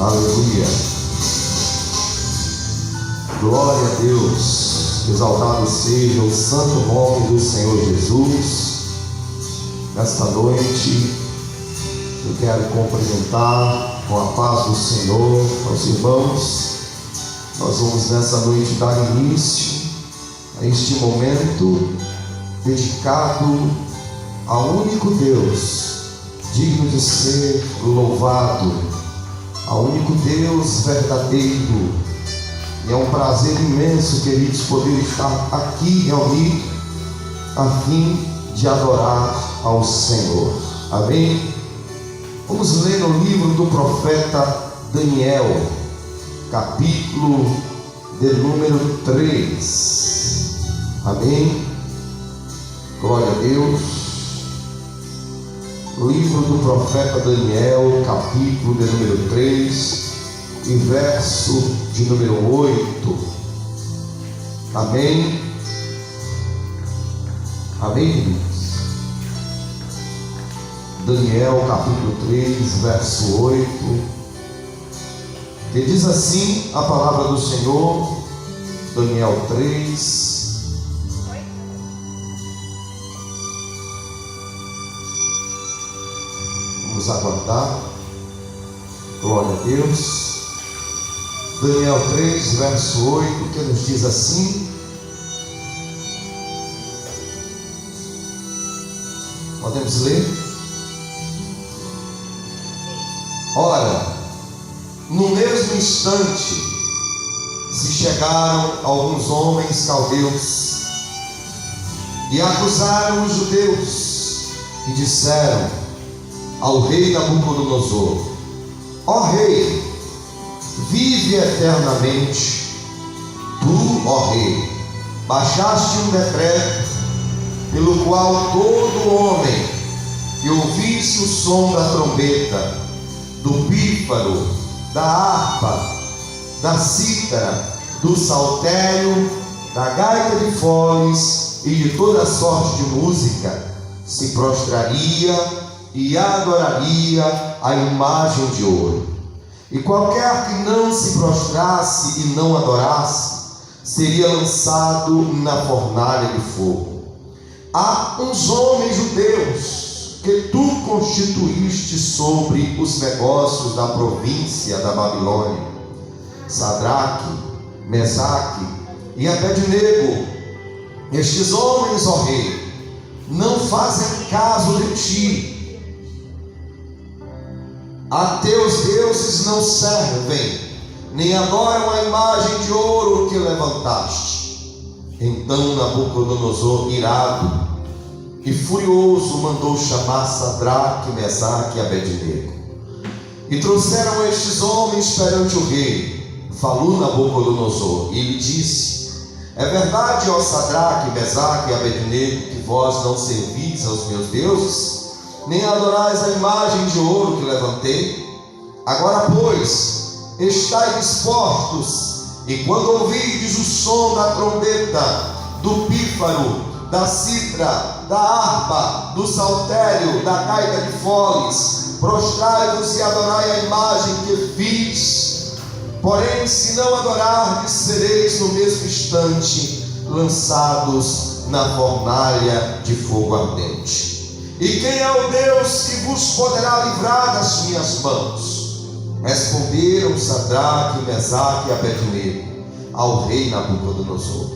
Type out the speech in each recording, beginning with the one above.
Aleluia. Glória a Deus. Exaltado seja o santo nome do Senhor Jesus. Nesta noite eu quero cumprimentar com a paz do Senhor aos irmãos. Nós vamos nessa noite dar início a este momento dedicado ao único Deus digno de ser louvado, ao único Deus verdadeiro. E é um prazer imenso, queridos, poder estar aqui reunido a fim de adorar ao Senhor. Amém? Vamos ler no livro do profeta Daniel, capítulo de número 3. Amém? Glória a Deus. Livro do profeta Daniel, capítulo de número 3 e verso de número 8. Amém? Amém, irmãos? Daniel, capítulo 3, verso 8, que diz assim a palavra do Senhor. Daniel 3. Vamos aguardar. Glória a Deus. Daniel 3, verso 8, que nos diz assim: podemos ler? Ora, no mesmo instante se chegaram alguns homens caldeus e acusaram os judeus e disseram ao rei Nabucodonosor: ó rei, vive eternamente. Tu, ó rei, baixaste um decreto pelo qual todo homem que ouvisse o som da trombeta, do pífaro, da harpa, da cítara, do saltério, da gaita de foles e de toda sorte de música, se prostraria e adoraria a imagem de ouro. E qualquer que não se prostrasse e não adorasse, seria lançado na fornalha de fogo. Há uns homens judeus que tu constituíste sobre os negócios da província da Babilônia, Sadraque, Mesaque e Abednego. Estes homens, ó rei, não fazem caso de ti. A teus deuses não servem, nem adoram a imagem de ouro que levantaste. Então Nabucodonosor, irado e furioso, mandou chamar Sadraque, Mesaque e Abednego. E trouxeram estes homens perante o rei. Falou Nabucodonosor e lhe disse: é verdade, ó Sadraque, Mesaque e Abednego, que vós não servis aos meus deuses, nem adorais a imagem de ouro que levantei? Agora, pois, estai dispostos, e quando ouvirdes o som da trombeta, do pífaro, da cítara, da harpa, do saltério, da gaita de foles, prostrai-vos e adorai a imagem que fiz. Porém, se não adorardes, sereis no mesmo instante lançados na fornalha de fogo ardente. E quem é o Deus que vos poderá livrar das minhas mãos? Responderam Sadraque, Mesaque e Abednego ao rei Nabucodonosor: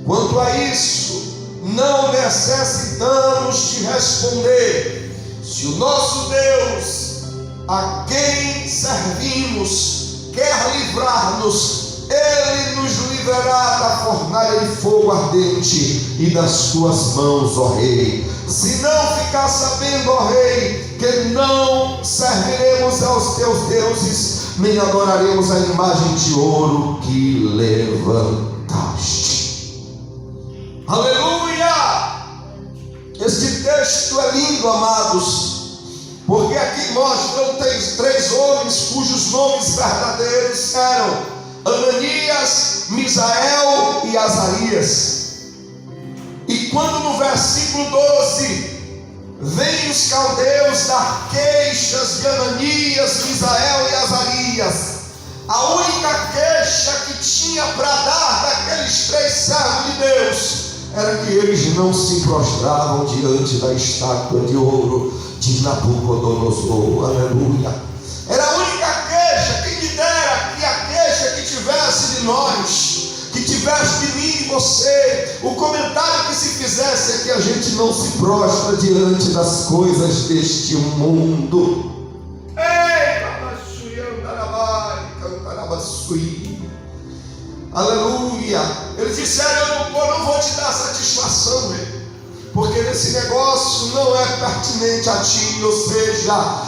quanto a isso, não necessitamos de responder. Se o nosso Deus, a quem servimos, quer livrar-nos, Ele nos livrará da fornalha de fogo ardente e das tuas mãos, ó rei. Se não ficar sabendo, ó rei, que não serviremos aos teus deuses, nem adoraremos a imagem de ouro que levantaste. Aleluia! Este texto é lindo, amados, porque aqui mostram três homens cujos nomes verdadeiros eram Ananias, Misael e Azarias. E quando no versículo 12 vem o os caldeus dar queixas de Ananias, Misael e Azarias. A única queixa que tinha para dar daqueles 3 servos de Deus era que eles não se prostravam diante da estátua de ouro de Nabucodonosor. Aleluia. Era a única queixa. Quem me dera que a queixa que tivesse de nós, que tivesse de mim e você, o comentário que se fizesse é que a gente não se prostra diante das coisas deste mundo. Aleluia. Eles disseram: eu não vou te dar satisfação, porque esse negócio não é pertinente a ti. Ou seja,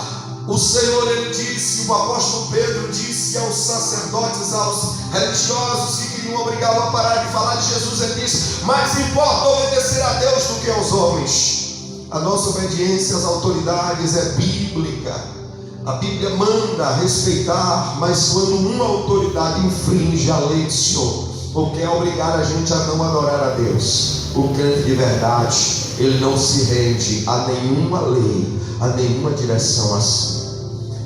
o Senhor, ele disse, o apóstolo Pedro disse aos sacerdotes, aos religiosos que queriam obrigá-lo a parar de falar de Jesus, ele disse: mais importa obedecer a Deus do que aos homens. A nossa obediência às autoridades é bíblica. A Bíblia manda respeitar, mas quando uma autoridade infringe a lei do Senhor, ou quer obrigar a gente a não adorar a Deus, o crente de verdade, ele não se rende a nenhuma lei, a nenhuma direção assim.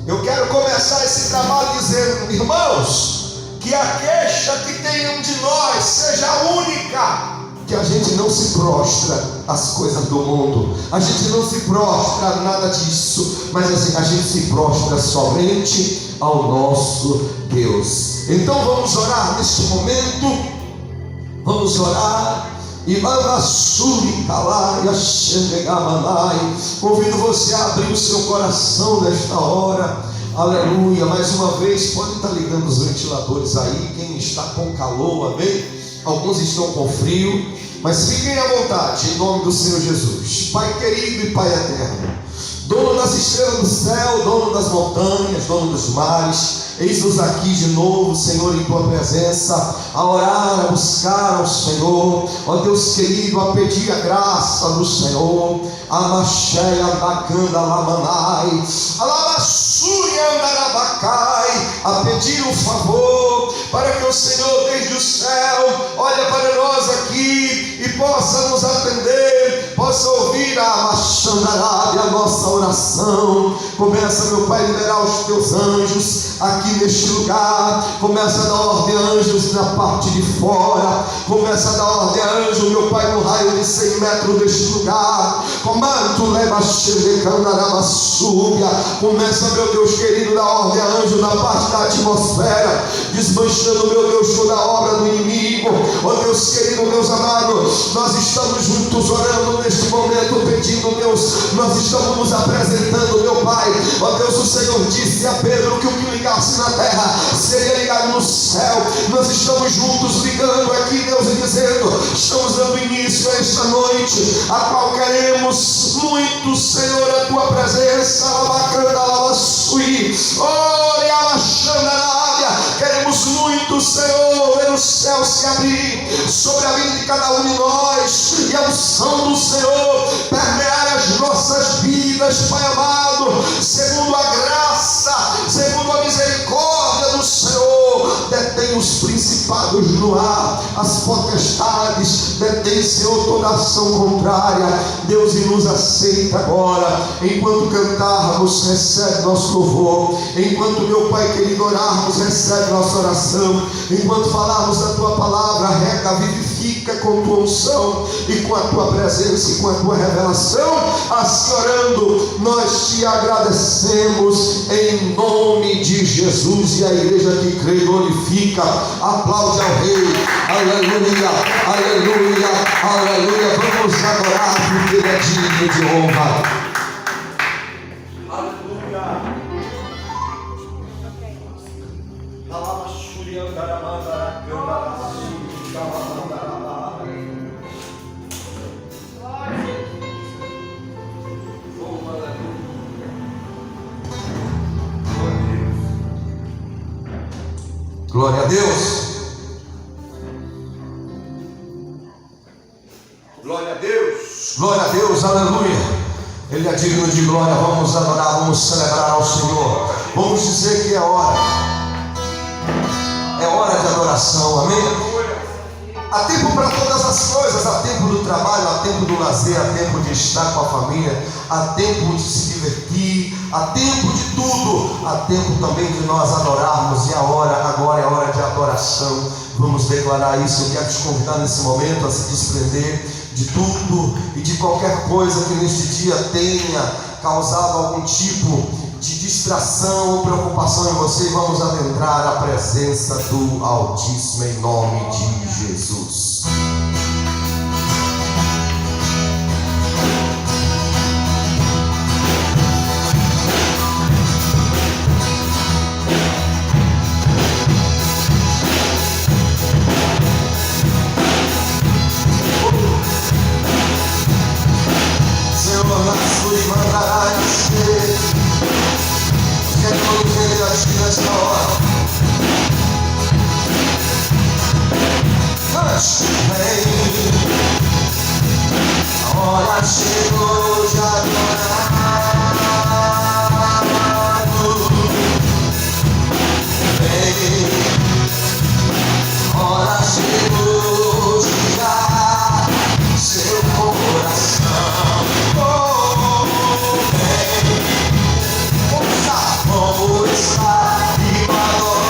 Eu quero começar esse trabalho dizendo, irmãos, que a queixa que tenham de nós seja única. Que a gente não se prostra às coisas do mundo, a gente não se prostra a nada disso, mas assim, a gente se prostra somente ao nosso Deus. Então vamos orar neste momento, vamos orar. E convido você a abrir o seu coração nesta hora. Aleluia. Mais uma vez, podem estar ligando os ventiladores aí, quem está com calor, amém? Alguns estão com frio, mas fiquem à vontade, em nome do Senhor Jesus. Pai querido e Pai eterno, dono das estrelas do céu, dono das montanhas, dono dos mares, eis-nos aqui de novo, Senhor, em Tua presença, a orar, a buscar ao Senhor, ó Deus querido, a pedir a graça do Senhor, a Macheia Bacanda Lamanai, a Lamassúria Andarabacai, a pedir um favor, para que o Senhor desde o céu, olha para nós aqui, e possa nos atender, possa ouvir a Machandarabia, a nossa oração. Começa, meu Pai, a liberar os Teus anjos aqui neste lugar. Começa a dar ordem a anjos na parte de fora. Começa a dar ordem a anjo, meu Pai, no raio de 100 metros deste lugar. Comando leva Xerecandarabasúbia. Começa, meu Deus querido, dar ordem a anjo na parte da atmosfera, desmanchando, meu Deus, toda a obra do inimigo. Ó Deus querido, meus amados, nós estamos juntos orando neste momento, pedindo, Deus, nós estamos nos apresentando, meu Pai. Ó Deus, o Senhor disse a Pedro que o que ligasse na terra seria ligado no céu. Nós estamos juntos ligando aqui, Deus, e dizendo, estamos dando início a esta noite, a qual queremos muito, Senhor, a Tua presença. Queremos muito, Senhor, ver os céus se abrir sobre a vida de cada um de nós, e a unção do Senhor permear as nossas vidas, Pai amado, segundo a graça, segundo a misericórdia do Senhor. Detém os principados no ar, as potestades, detém, Senhor, toda ação contrária. Deus, e nos aceita agora, enquanto cantarmos, recebe nosso louvor, enquanto, meu Pai querido, orarmos, recebe nossa oração, enquanto falarmos da Tua palavra, rega, vivifica com Tua unção e com a Tua presença e com a Tua revelação. Assim orando, nós Te agradecemos em nome de Jesus. E a igreja que crê glorifica, aplaude ao Rei. Aleluia, aleluia, aleluia. Vamos adorar, porque Ele é digno de honra. Aleluia. Glória a Deus. Glória a Deus. Glória a Deus, aleluia. Ele é digno de glória. Vamos adorar, vamos celebrar ao Senhor. Vamos dizer que é hora. É hora de adoração, amém? Há tempo para todas as coisas, há tempo do trabalho, há tempo do lazer, há tempo de estar com a família, há tempo de se divertir, há tempo de tudo, há tempo também de nós adorarmos, e agora é a hora de adoração. Vamos declarar isso. Eu quero te convidar nesse momento a se desprender de tudo e de qualquer coisa que neste dia tenha causado algum tipo de distração ou preocupação em você. Vamos adentrar a presença do Altíssimo em nome de Jesus. Senhor, na sua mandará dizer que é todo querer a ti nesta hora. Vem, a hora chegou de adorar. Vem, a hora chegou de dar seu coração. Vem, como está e agora.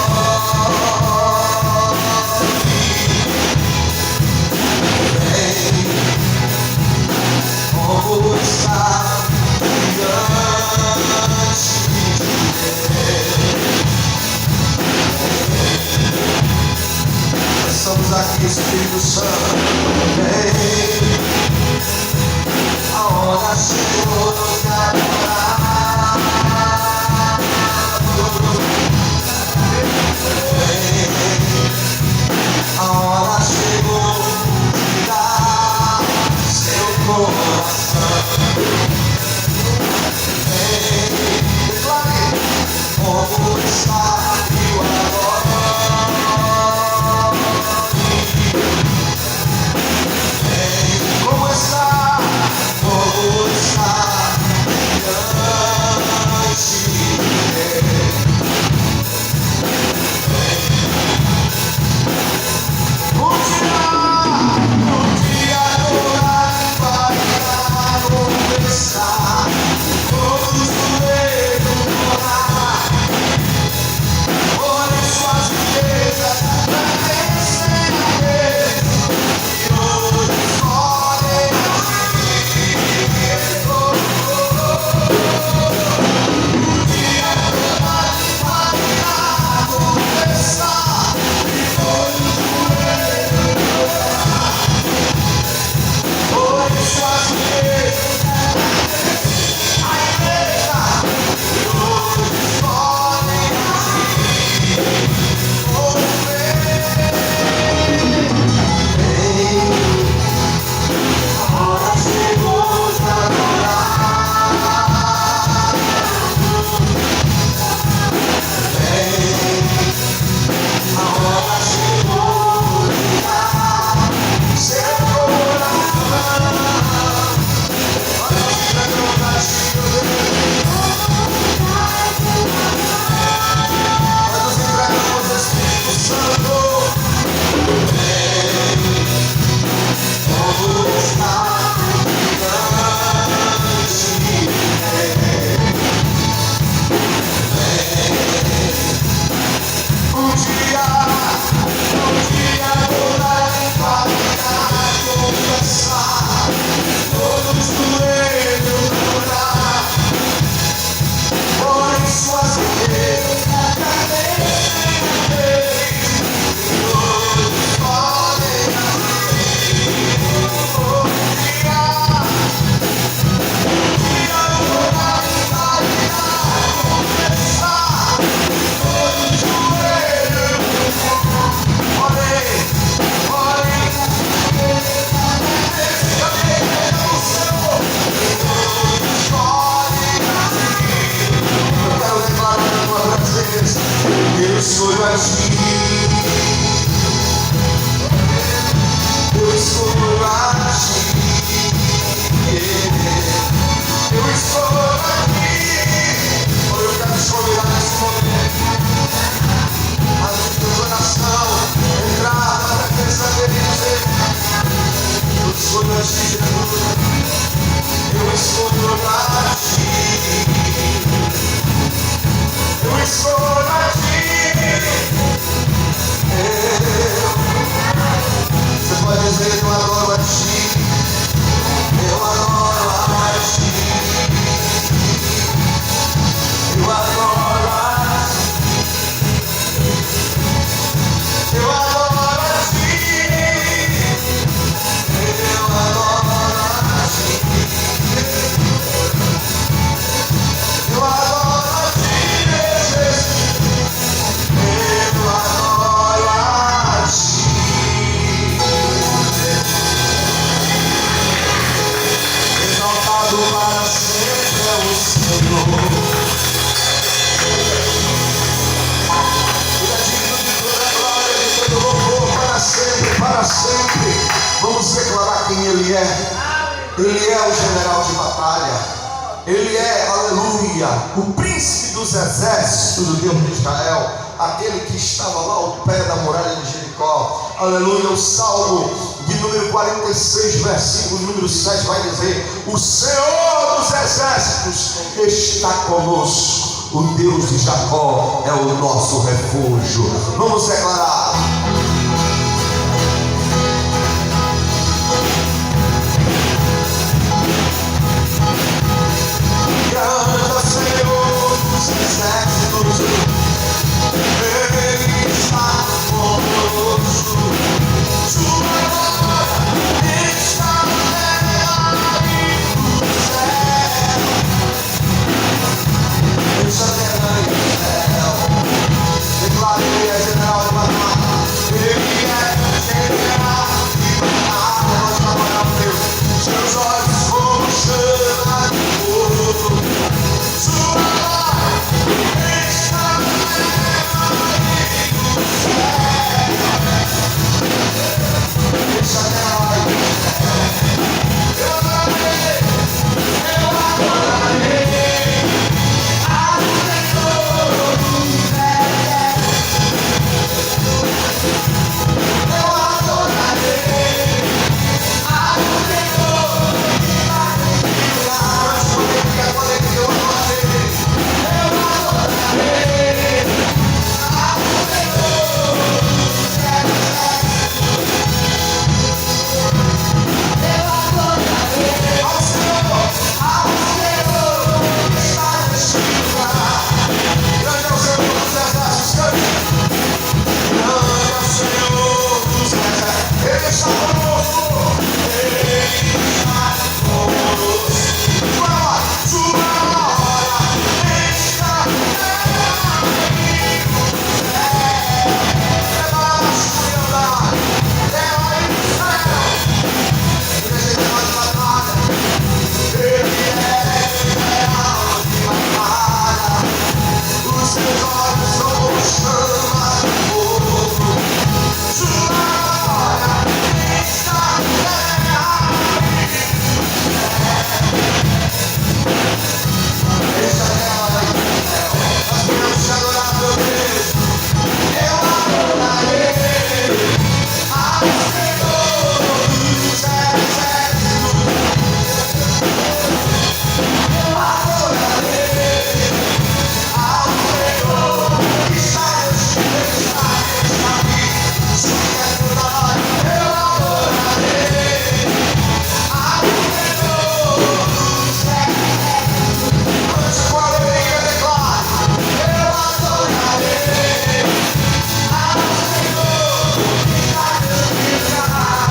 Como está diante de estamos aqui, Espírito Santo. Vem, a hora chegou de adorar. A hora chegou de dar seu coração. Declare como está e agora. Como está diante de um dia adorar vai começar. Para sempre, vamos declarar quem Ele é. Ele é o general de batalha, Ele é, aleluia, o príncipe dos exércitos do Deus de Israel, aquele que estava lá ao pé da muralha de Jericó, aleluia. O Salmo de número 46, versículo número 7 vai dizer: o Senhor dos exércitos está conosco, o Deus de Jacó é o nosso refúgio. Vamos declarar. Canta, Senhor dos exércitos, Ele está conosco. Sua glória está no céu. Deixa a terra e o céu. Declara: Ele é general de batalha. Ele é general de batalha. Nós trabalhamos Deus. Seus olhos como chama de fogo. Sua glória está no céu. Deixa a terra e o céu. Eu adorarei ao Senhor dos exércitos. Eu adorarei ao Senhor de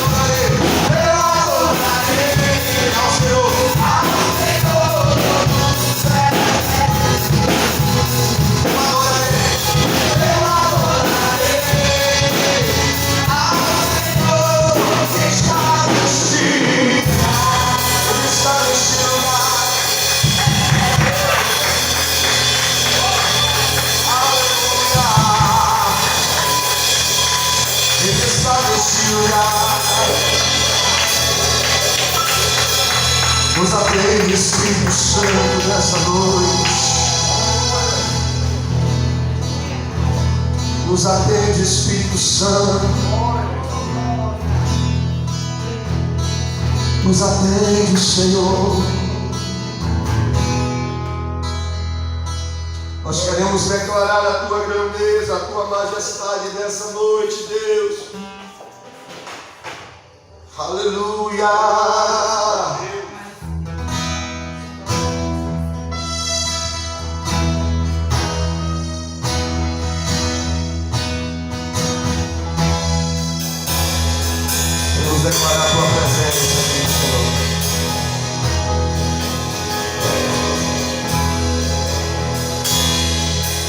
Babilônia. Eu adorarei ao Senhor dos exércitos. Nos atende, Espírito Santo, nessa noite. Nos atende, Espírito Santo. Nos atende, Senhor. Nós queremos declarar a Tua grandeza, a Tua majestade nessa noite, Deus. Aleluia. declarar a tua presença, Senhor.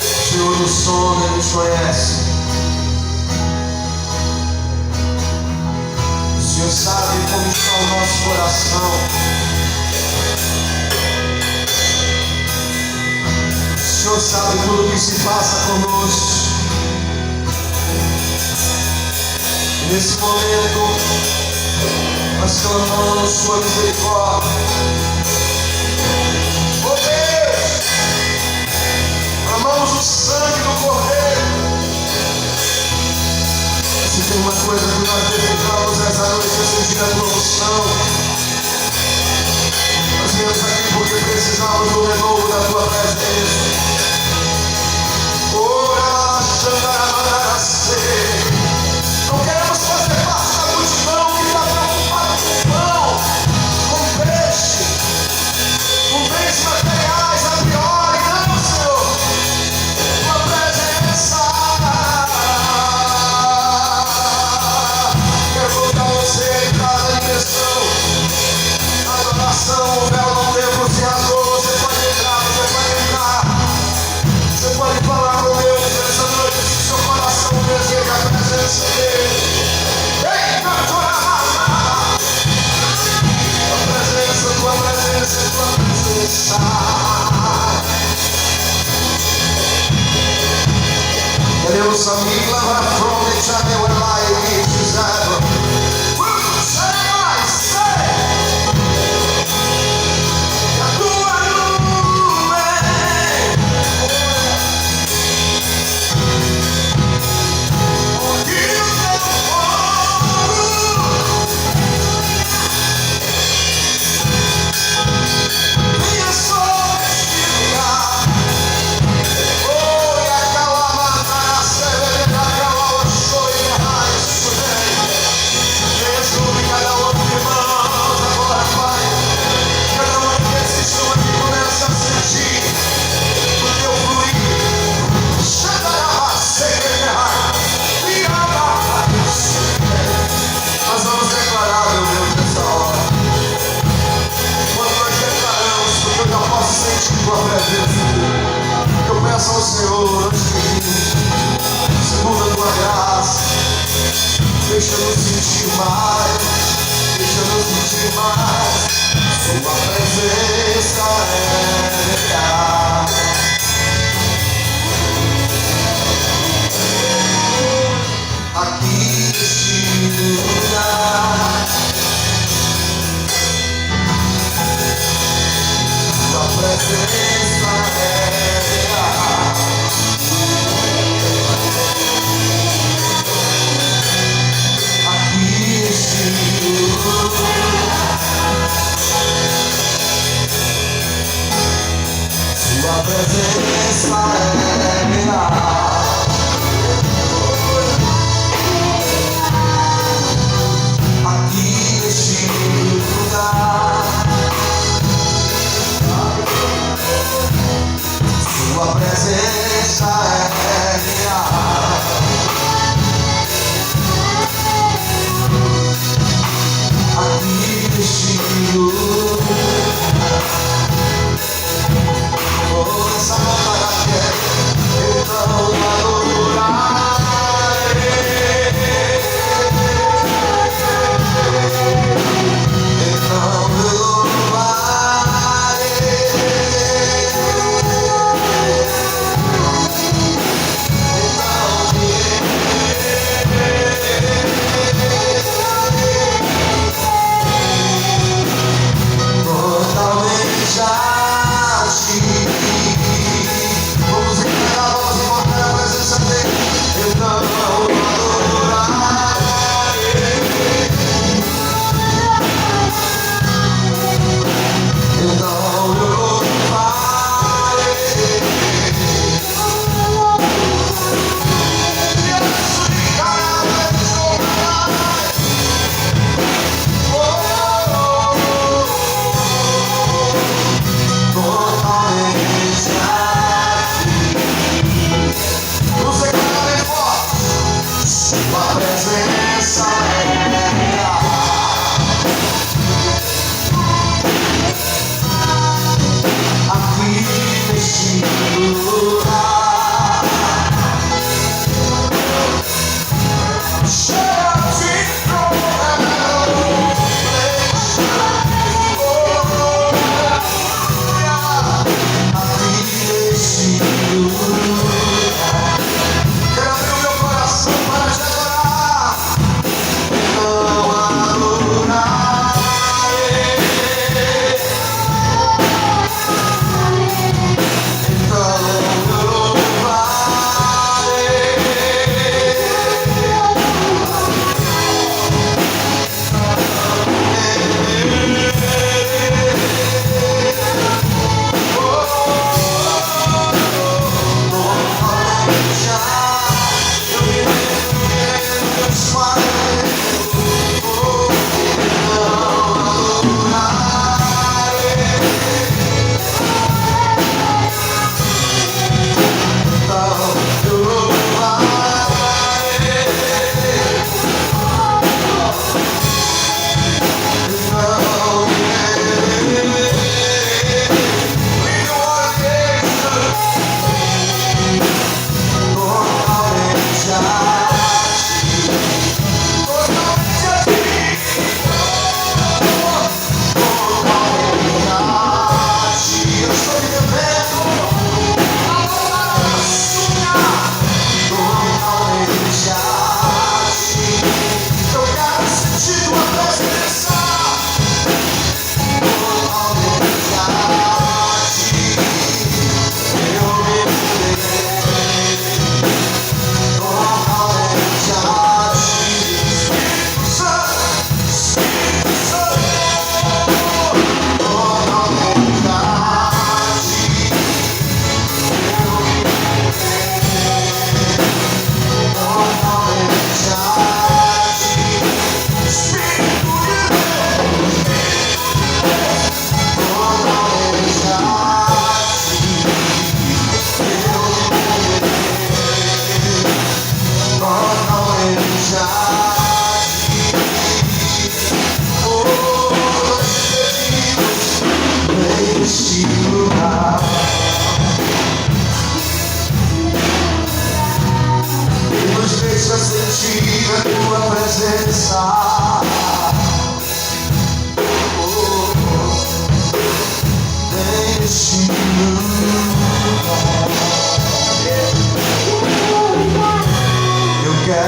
O Senhor nos sonda e nos conhece. O Senhor sabe como está o nosso coração. O Senhor sabe tudo o que se passa conosco. Nesse momento, nós clamamos sua misericórdia. Oh Deus, clamamos o sangue do Cordeiro. Se tem uma coisa que nós desejamos essa noite, é sentir a tua unção. Nós viemos aqui porque precisamos do renovo da tua presença. Ora, Xandaramanassê. Não queremos fazer parte da multidão que está preocupada com pão, com peixe, com bens materiais a priori. Não, Senhor. Tua presença. Quero colocar você em cada direção. Na adoração, o véu não tempo se rasgou. Você pode entrar, você pode entrar. Você pode falar com Deus nessa noite, se seu coração deseja a presença dele. Eita, tua presença, tua presença, tua presença. Queremos família lá from the channel where life is ever. Eu peço ao Senhor, antes de mim, segundo a tua graça, deixa-nos sentir mais, deixa-nos sentir mais. Sua presença é real. Aqui neste lugar, sua presença é real. Aqui neste lugar, sua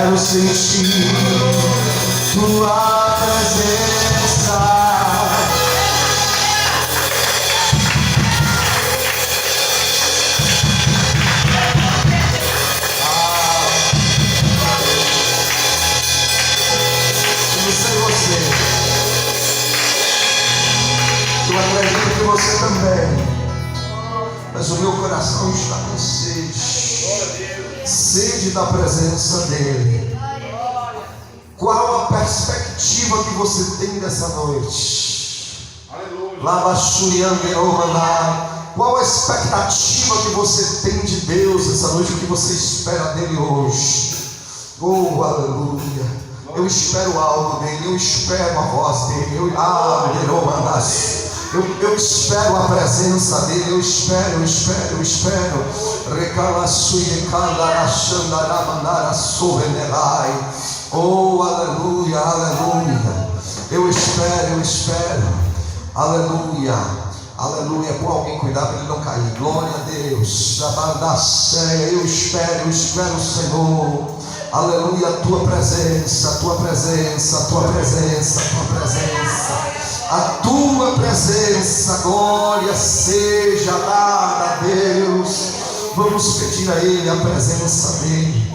quero sentir tua presença. Eu acredito que você também, mas o meu coração está com sede da presença dele. Qual a perspectiva que você tem dessa noite? Lava Qual a expectativa que você tem de Deus essa noite? O que você espera dele hoje? Oh, aleluia! Eu espero algo dele, eu espero a voz dele, eu espero a presença dele, eu espero. Oh, aleluia, aleluia. Eu espero. Aleluia. Aleluia. Por alguém cuidar para ele não cair. Glória a Deus. Eu espero, Senhor. Aleluia, a tua presença. A tua presença, glória seja dada a Deus. Vamos pedir a Ele a presença dEle.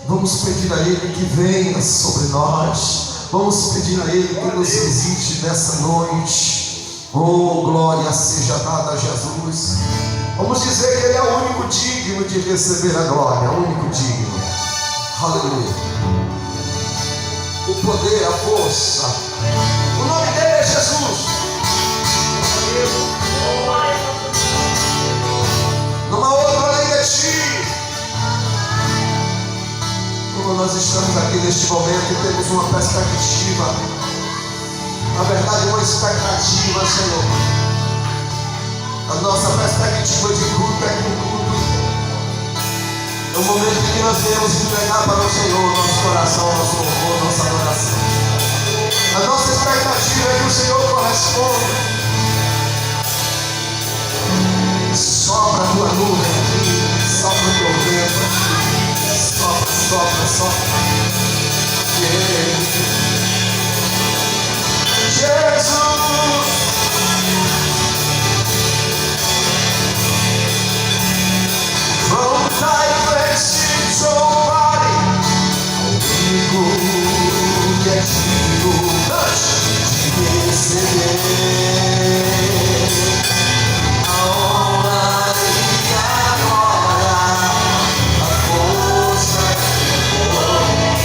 Vamos pedir a Ele que venha sobre nós. Vamos pedir a Ele que nos visite nessa noite. Oh, glória seja dada a Jesus. Vamos dizer que Ele é o único digno de receber a glória, o único digno. Aleluia. O poder, a força, o nome dele é Jesus. Não há outro além de ti. Como nós estamos aqui neste momento e temos uma perspectiva, na verdade uma expectativa, Senhor. A nossa perspectiva de culto é que o culto é o momento em que nós viemos entregar para o Senhor nosso coração, nosso louvor, nossa adoração. A nossa expectativa é que o Senhor corresponda. Sopra a tua nuvem aqui, sopra o teu vento aqui, sopra. Jesus, voltai para esse somebody, comigo que é digno de receber a honra e a glória, a força e o poder.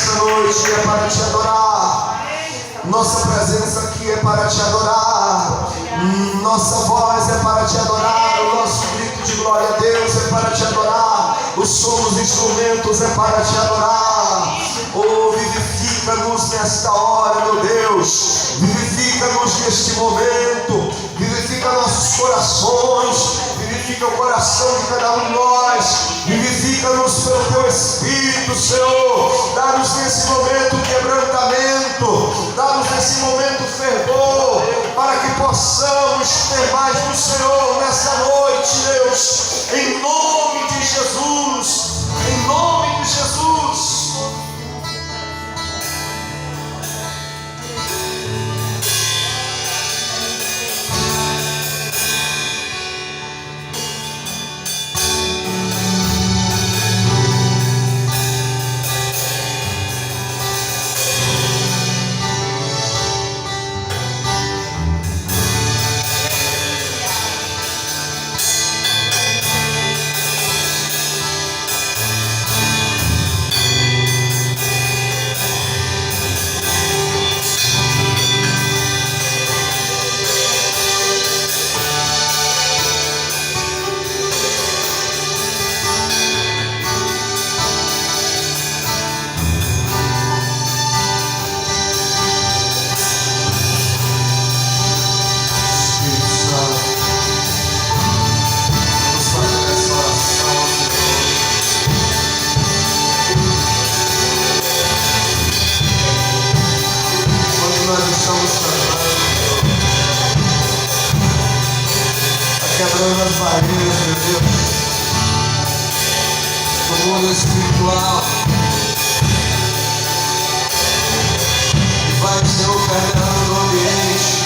nessa noite é para te adorar. Nossa presença aqui é para te adorar. Nossa voz é para te adorar. O nosso grito de glória a Deus é para te adorar. O som dos instrumentos é para te adorar. Oh, vivifica-nos nesta hora, meu Deus. Vivifica-nos neste momento. Vivifica nossos corações. Vivifica o coração de cada um de nós. Vivifica-nos pelo teu Espírito, Senhor. Dá-nos nesse momento quebrantamento. Dá-nos nesse momento fervor, para que possamos ter mais do Senhor nessa noite, Deus. Em nome de Jesus. Em nome de Jesus. Quebrando as barreiras, meu Deus, do mundo espiritual, e vai, Senhor, permeando o ambiente.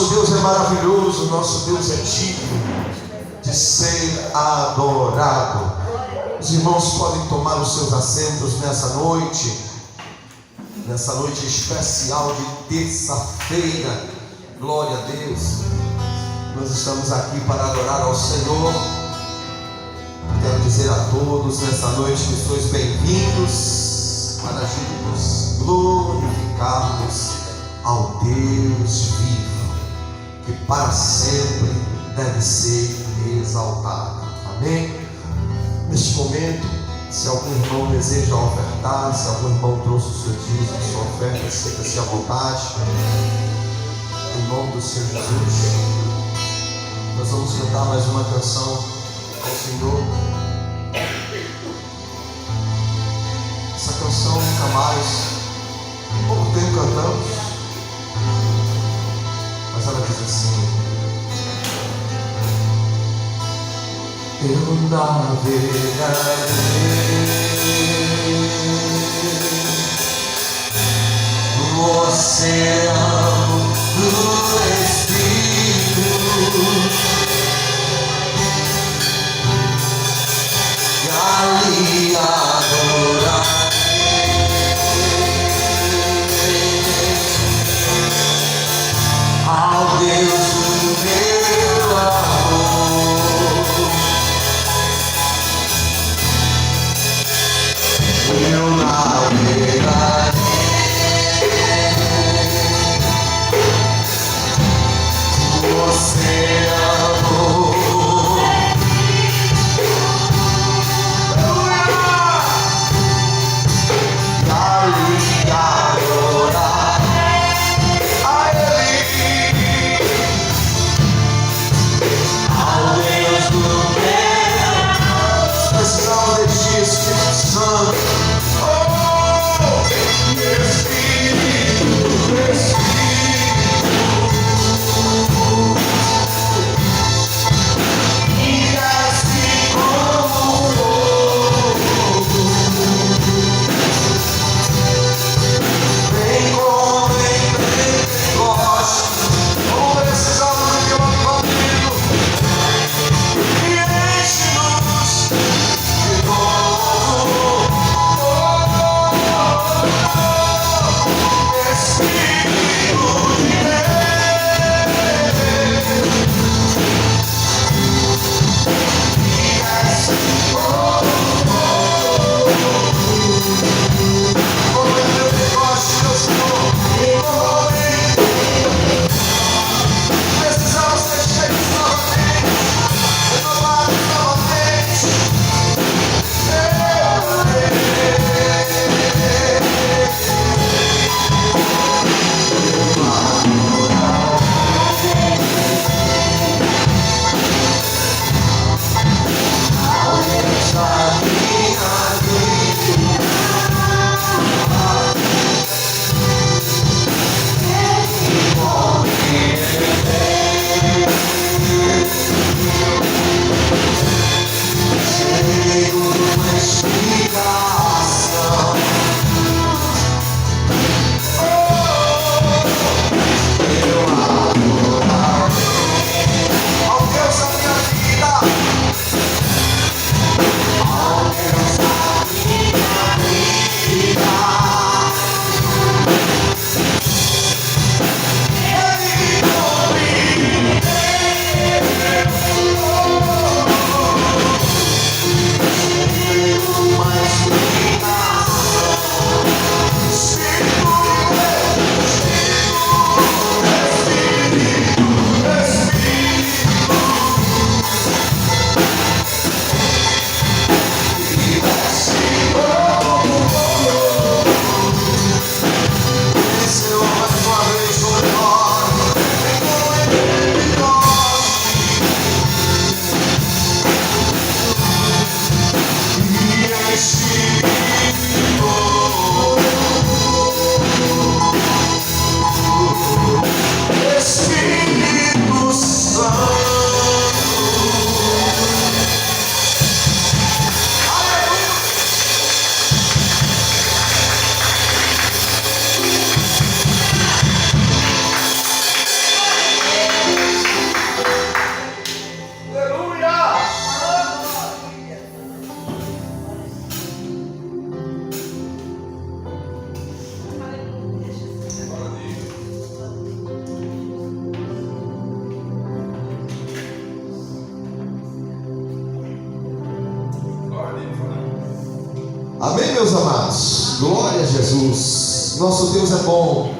nosso Deus é maravilhoso, nosso Deus é digno de ser adorado. Os irmãos podem tomar os seus assentos nessa noite especial de terça-feira. Glória a Deus. Nós estamos aqui para adorar ao Senhor. Quero dizer a todos nessa noite que sois bem-vindos para juntos glorificarmos ao Deus vivo, que para sempre deve ser exaltado. Amém? Neste momento, se algum irmão deseja ofertar, se algum irmão trouxe o seu dízimo, sua oferta, sinta-se à vontade. Em nome do Senhor Jesus, nós vamos cantar mais uma canção ao Senhor. Essa canção nunca mais, pouco tempo cantamos, mas ela diz assim: eu navegarei no oceano do Espírito e ali adorarei ao Deus do meu amor. Eu navegarei Amém, meus amados? Glória a Jesus. Nosso Deus é bom,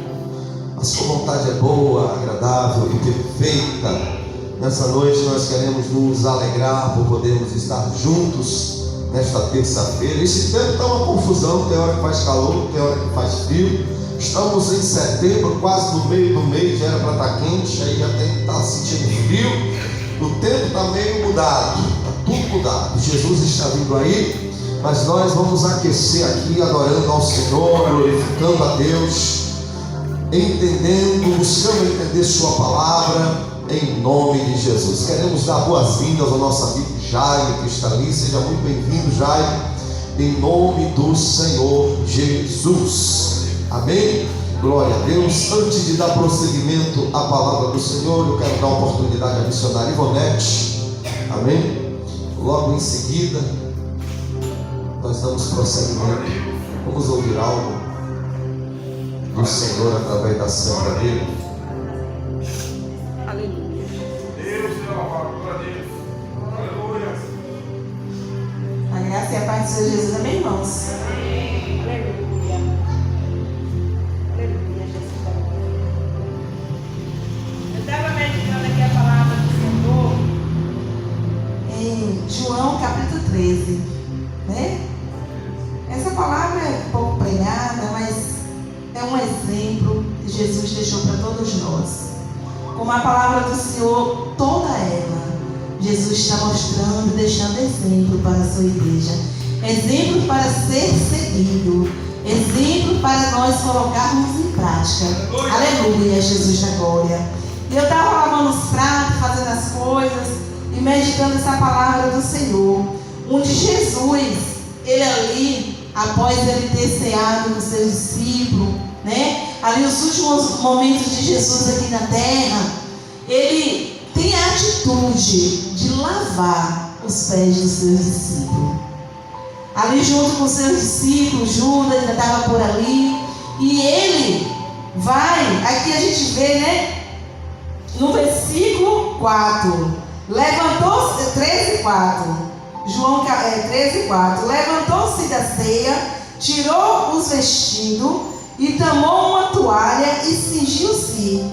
a sua vontade é boa, agradável e perfeita. Nessa noite nós queremos nos alegrar por podermos estar juntos nesta terça-feira. Esse tempo está uma confusão, tem hora que faz calor, tem hora que faz frio. Estamos em setembro, quase no meio do mês, já era para estar quente, aí já tem que estar sentindo frio. O tempo está meio mudado, está tudo mudado. Jesus está vindo aí, mas nós vamos aquecer aqui, adorando ao Senhor, glorificando a Deus, entendendo, buscando entender Sua palavra, em nome de Jesus. Queremos dar boas-vindas ao nosso amigo Jair, que está ali. Seja muito bem-vindo, Jair, em nome do Senhor Jesus. Amém? Glória a Deus. Antes de dar prosseguimento à palavra do Senhor, eu quero dar uma oportunidade à missionária Ivonete. Amém? Logo em seguida, nós damos prosseguimento. Vamos ouvir algo do Senhor através da santa dele. Aleluia. Deus te louvado, glória a Deus. Aleluia. A graça e a paz do Senhor Jesus, amém, irmãos? Aleluia. Aleluia, Jesus. Eu estava meditando aqui a palavra do Senhor em João capítulo 13, né? Essa palavra é pouco pregada, mas é um exemplo que Jesus deixou para todos nós. Como a palavra do Senhor, toda ela, Jesus está mostrando, deixando exemplo para a sua igreja. Exemplo para ser seguido. Exemplo para nós colocarmos em prática. Aleluia, Jesus da glória. E eu estava lavando os pratos, fazendo as coisas e meditando essa palavra do Senhor. Onde Jesus, ele ali, após ele ter ceado com seus discípulos, né? Ali os últimos momentos de Jesus aqui na terra, ele tem a atitude de lavar os pés dos seus discípulos. Ali junto com seus discípulos, Judas ainda estava por ali, e ele vai, aqui a gente vê, né? No versículo 4, levantou-se, 13:4, João 13:4, levantou-se da ceia, tirou os vestidos e tomou uma toalha e cingiu-se.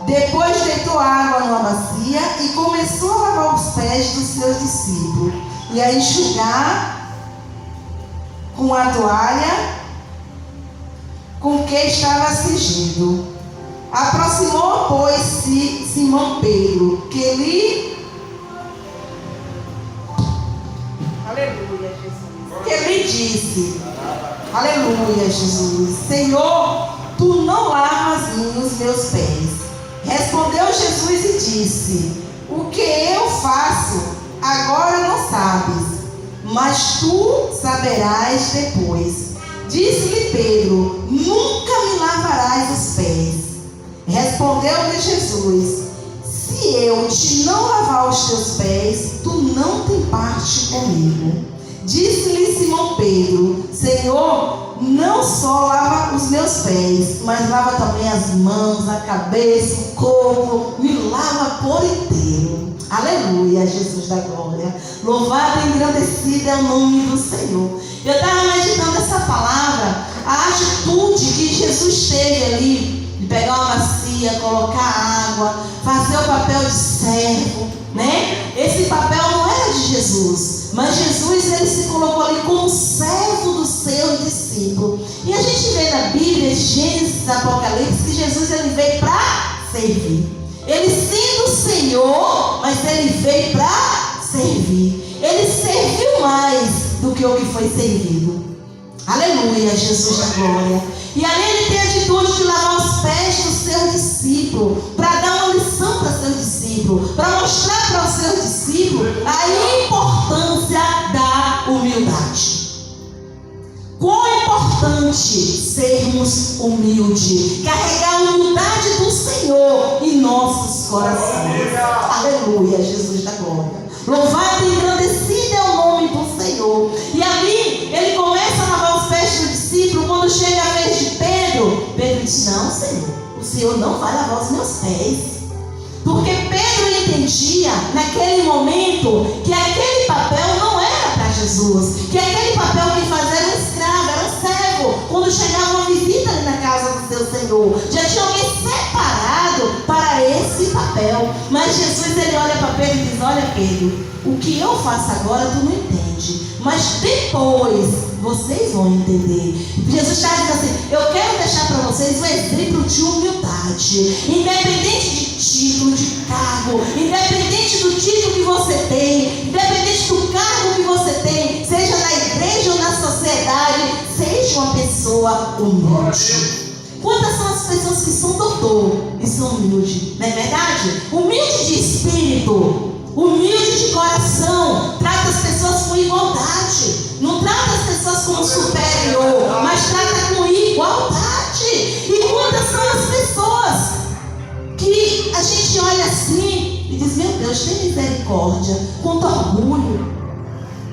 Depois deitou água numa bacia e começou a lavar os pés dos seus discípulos e a enxugar com a toalha com que estava cingido. Aproximou, pois, Simão Pedro, que lhe... Aleluia, Jesus. Que lhe disse... Aleluia, Jesus. Senhor, tu não lavas os meus pés. Respondeu Jesus e disse: o que eu faço agora não sabes, mas tu saberás depois. Disse-lhe Pedro: nunca me lavarás os pés. Respondeu-lhe Jesus: se eu te não lavar os teus pés, tu não tem parte comigo. Disse-lhe Simão Pedro: Senhor, não só lava os meus pés, mas lava também as mãos, a cabeça, o corpo, me lava por inteiro. Aleluia, Jesus da glória. Louvado e engrandecido é o nome do Senhor. Eu estava meditando essa palavra, a atitude que Jesus teve ali, de pegar uma bacia, colocar água, fazer o papel de servo, né? Esse papel não era de Jesus, mas Jesus, ele se colocou ali como servo do seu discípulo. E a gente vê na Bíblia, Gênesis, Apocalipse, que Jesus, ele veio para servir. Ele sendo Senhor, mas ele veio para servir. Ele serviu mais do que o que foi servido. Aleluia, Jesus da glória. E ali ele tem a atitude de lavar os pés do seu discípulo, para dar uma lição para seu discípulo, para mostrar para o seu discípulo a importância da humildade. Quão importante sermos humildes, carregar a humildade do Senhor em nossos corações. Aleluia, Jesus da glória. Louvado e engrandecido é o nome do Senhor. E ali ele começa a lavar os pés do discípulo. Quando chega a vez de Pedro, Pedro diz: não, Senhor, o Senhor não vai lavar os meus pés. Porque Pedro entendia naquele momento que aquele papel não era para Jesus, que aquele papel que fazia era um escravo Pedro e diz: olha, Pedro, o que eu faço agora tu não entende, mas depois vocês vão entender. Jesus está dizendo assim: eu quero deixar para vocês um exemplo de humildade, independente de título, de cargo, independente do título que você tem, independente do cargo que você tem, seja na igreja ou na sociedade, seja uma pessoa humilde. Quantas são as pessoas que são doutor e são humildes? Não é verdade? Humilde de espírito, humilde de coração, trata as pessoas com igualdade, não trata as pessoas como superior, mas trata com igualdade. E quantas são as pessoas que a gente olha assim e diz: meu Deus, tem misericórdia, quanto orgulho.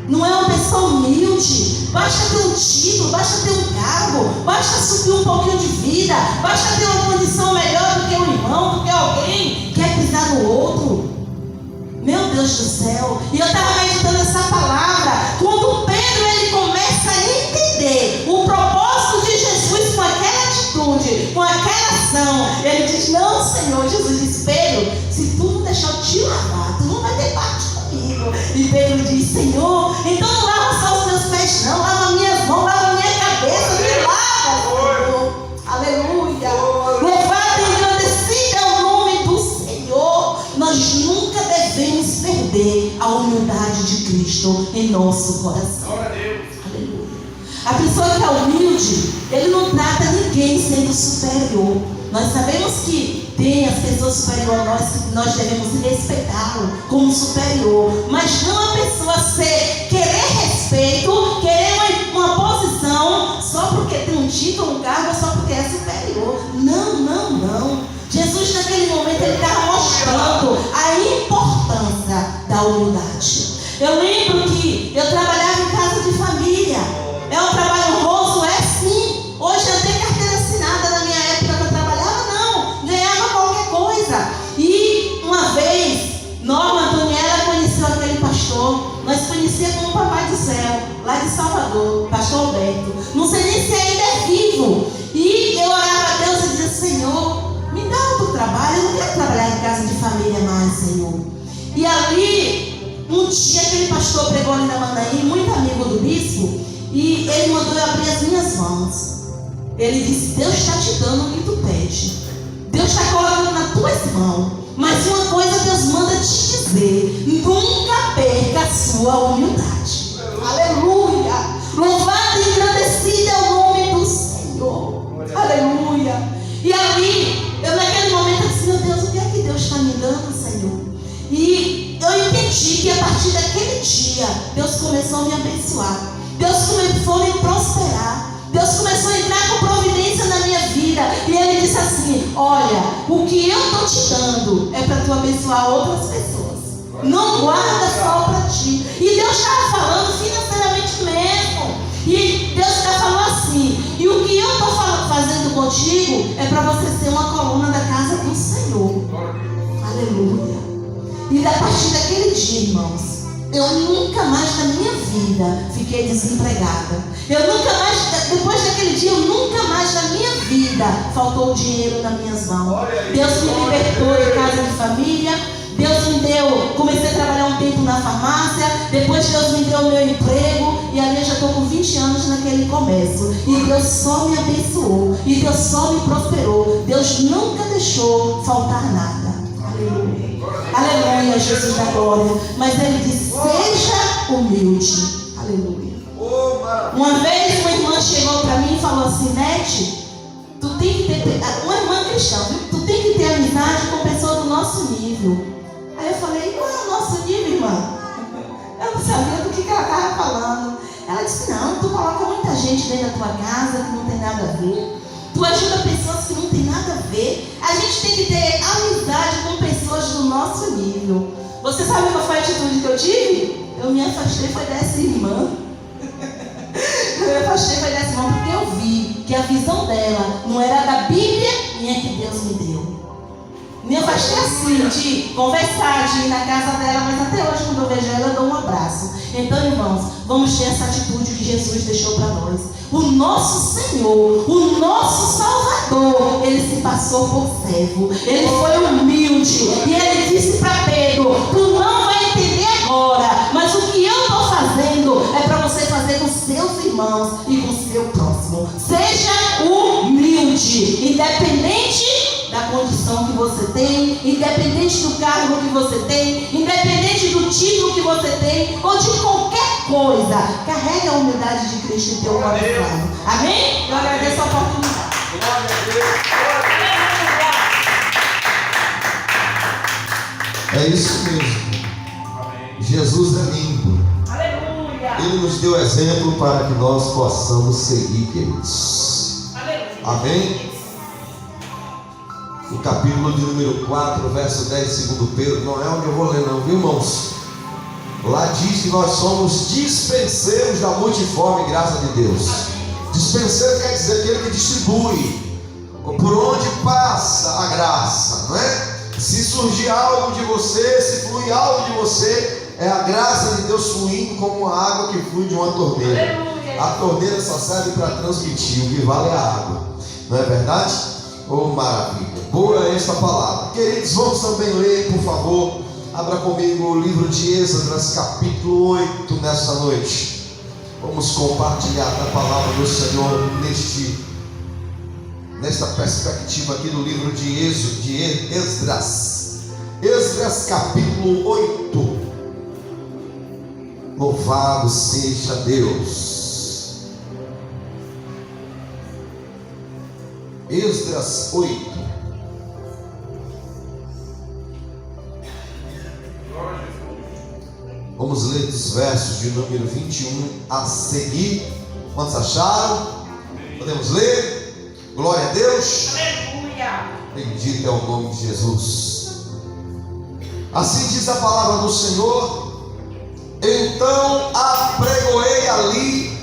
Não é uma pessoa humilde. Basta ter um título, basta ter um cargo, basta subir um pouquinho de vida, basta ter uma condição melhor do que um irmão, do que alguém que quer pisar no outro. Meu Deus do céu. E eu estava meditando essa palavra quando Pedro ele começa a entender o propósito de Jesus com aquela atitude, com aquela ação. Ele diz: não, Senhor. Jesus diz: Pedro, se tu não deixar eu te lavar, tu não vai ter parte comigo. E Pedro diz: Senhor, então não lava só os meus pés, não, lava minhas mãos, lava minha cabeça, me lava, Senhor. Aleluia. Louvado e engrandecido é o nome do Senhor. Nós nunca devemos perder a humildade de Cristo em nosso coração. Aleluia. A pessoa que é humilde, ele não trata ninguém sendo superior. Nós sabemos que tem as pessoas superiores a nós, que nós devemos respeitá-lo como superior, mas não a pessoa querer respeito, querer uma posição só porque tem um título, um cargo, só porque é superior. Não, não, não. Jesus naquele momento ele estava mostrando a importância da humildade. Eu lembro que eu trabalhava em casa de família. É um trabalho honroso? É sim. Hoje eu tenho carteira assinada. Na minha época que eu trabalhava, não. Ganhava qualquer coisa. E uma vez, Norma Antoniela conheceu aquele pastor. Nós conhecíamos como Papai do Céu, lá de Salvador, pastor Alberto. Não sei nem se ainda é vivo. E eu orava a Deus e dizia: Senhor, me dá outro trabalho. Eu não quero trabalhar em casa de família mais, Senhor. E ali, um dia aquele pastor pregou ali na Manaí, muito amigo do bispo. E ele mandou eu abrir as minhas mãos. Ele disse: Deus está te dando o que tu pede. Deus está colocando nas tuas mãos. Mas uma coisa Deus manda te dizer: nunca perca a sua humildade. Aleluia. Louvado e engrandecido é o nome do Senhor. Aleluia. E ali, eu naquele momento eu disse: meu Deus, o que é que Deus está me dando, Senhor? E eu entendi que a partir daquele dia Deus começou a me abençoar. Deus começou a me prosperar. Deus começou a entrar com providência na minha vida. E Ele disse assim: olha, o que eu estou te dando é para tu abençoar outras pessoas. Não guarda só para ti. E Deus estava falando financeiramente mesmo. E Deus está falando assim: e o que eu estou fazendo contigo é para você ser uma coluna da casa do Senhor. Aleluia. E a partir daquele dia, irmãos, eu nunca mais na minha vida fiquei desempregada. Eu nunca mais, depois daquele dia, eu nunca mais na minha vida faltou dinheiro nas minhas mãos. Deus me libertou em casa de família. Deus me deu, comecei a trabalhar um tempo na farmácia. Depois Deus me deu o meu emprego. E ali eu já estou com 20 anos naquele comércio. E Deus só me abençoou. E Deus só me prosperou. Deus nunca deixou faltar nada. Aleluia. Aleluia, Jesus da glória. Mas Ele disse: seja humilde. Aleluia. Uma vez uma irmã chegou para mim e falou assim: Nete, tu tem que ter, uma irmã cristã, tu tem que ter amizade com pessoas do nosso nível. Aí eu falei: qual é o nosso nível, irmã? Eu não sabia do que ela estava falando. Ela disse: não, tu coloca muita gente dentro da tua casa que não tem nada a ver. Tu ajuda pessoas que não tem nada a ver. A gente tem que ter amizade com pessoas do nosso nível. Você sabe qual foi a atitude que eu tive? Eu me afastei, foi dessa irmã. Eu me afastei, foi dessa irmã, porque eu vi que a visão dela não era da Bíblia nem a que Deus me deu. Me afastei assim, de conversar, de ir na casa dela, mas até hoje, quando eu vejo ela, eu dou um abraço. Então, irmãos, vamos ter essa atitude que Jesus deixou para nós. O nosso Senhor, o nosso Salvador, Ele se passou por servo. Ele foi humilde. E Ele disse para Pedro: tu não irmãos e com o seu próximo. Seja humilde, independente da condição que você tem, independente do cargo que você tem, independente do título que você tem, ou de qualquer coisa. Carrega a humildade de Cristo em teu coração. Amém? Eu agradeço a oportunidade. Glória a Deus. É isso mesmo. Jesus é lindo. Aleluia. Ele nos deu exemplo para que nós possamos seguir, queridos. Aleluia. Amém? O capítulo de número 4, verso 10, segundo Pedro, não é onde eu vou ler não, viu, irmãos? Lá diz que nós somos dispenseiros da multiforme graça de Deus. Dispenseiro quer dizer aquele que distribui, por onde passa a graça, não é? Se surgir algo de você, se fluir algo de você, é a graça de Deus fluindo como a água que flui de uma torneira. A torneira só serve para transmitir, o que vale é a água. Não é verdade? Oh, maravilha. Boa é esta palavra. Queridos, vamos também ler, por favor. Abra comigo o livro de Esdras, capítulo 8, nesta noite. Vamos compartilhar a palavra do Senhor nesta perspectiva aqui do livro de Esdras. Esdras, capítulo 8. Louvado seja Deus. Esdras 8. Vamos ler dos versos de número 21 a seguir. Quantos acharam? Podemos ler? Glória a Deus. Aleluia. Bendito é o nome de Jesus. Assim diz a palavra do Senhor. Então apregoei ali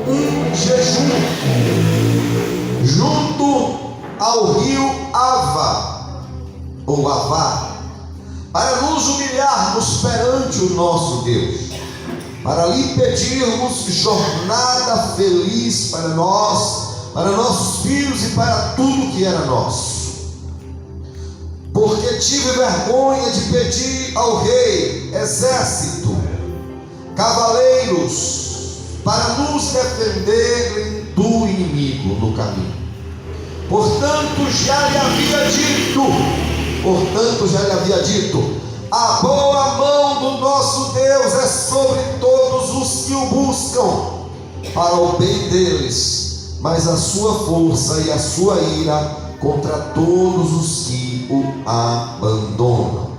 um jejum junto ao rio Ava, ou Avá, para nos humilharmos perante o nosso Deus, para lhe pedirmos jornada feliz para nós, para nossos filhos e para tudo que era nosso. Porque tive vergonha de pedir ao rei exército, cavaleiros, para nos defenderem do inimigo no caminho. Portanto já lhe havia dito, a boa mão do nosso Deus é sobre todos os que o buscam, para o bem deles, mas a sua força e a sua ira contra todos os que o abandonam.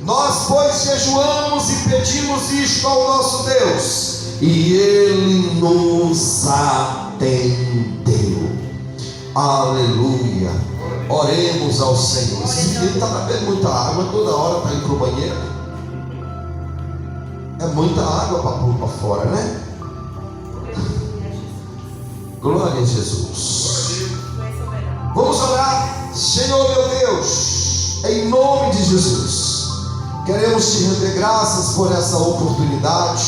Nós, pois, jejuamos e pedimos isto ao nosso Deus, e Ele nos atendeu. Aleluia. Oremos ao Senhor. Esse menino está bebendo muita água toda hora para ir para o banheiro. É muita água para pôr para fora, né? Glória a Jesus. Vamos orar. Senhor meu Deus, em nome de Jesus, queremos te render graças por essa oportunidade.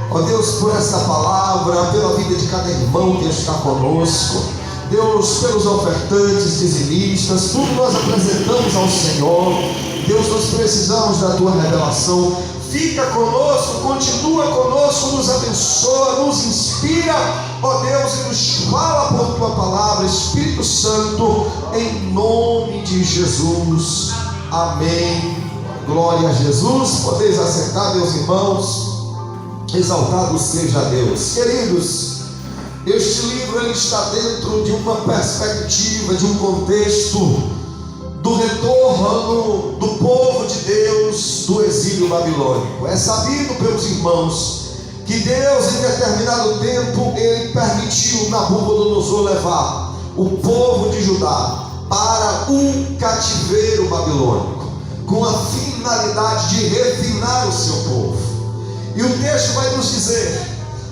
Ó Deus, por essa palavra, pela vida de cada irmão que está conosco. Deus, pelos ofertantes, dizimistas, tudo nós apresentamos ao Senhor. Deus, nós precisamos da tua revelação. Fica conosco, continua conosco, nos abençoa, nos inspira, ó Deus, e nos fala por tua palavra, Espírito Santo, em nome de Jesus. Amém. Glória a Jesus. Podeis assentar, meus irmãos. Exaltado seja Deus. Queridos, este livro ele está dentro de uma perspectiva, de um contexto do retorno do povo de Deus do exílio babilônico. É sabido pelos irmãos que Deus, em determinado tempo, ele permitiu Nabucodonosor levar o povo de Judá para o cativeiro babilônico, com a finalidade de refinar o seu povo. E o texto vai nos dizer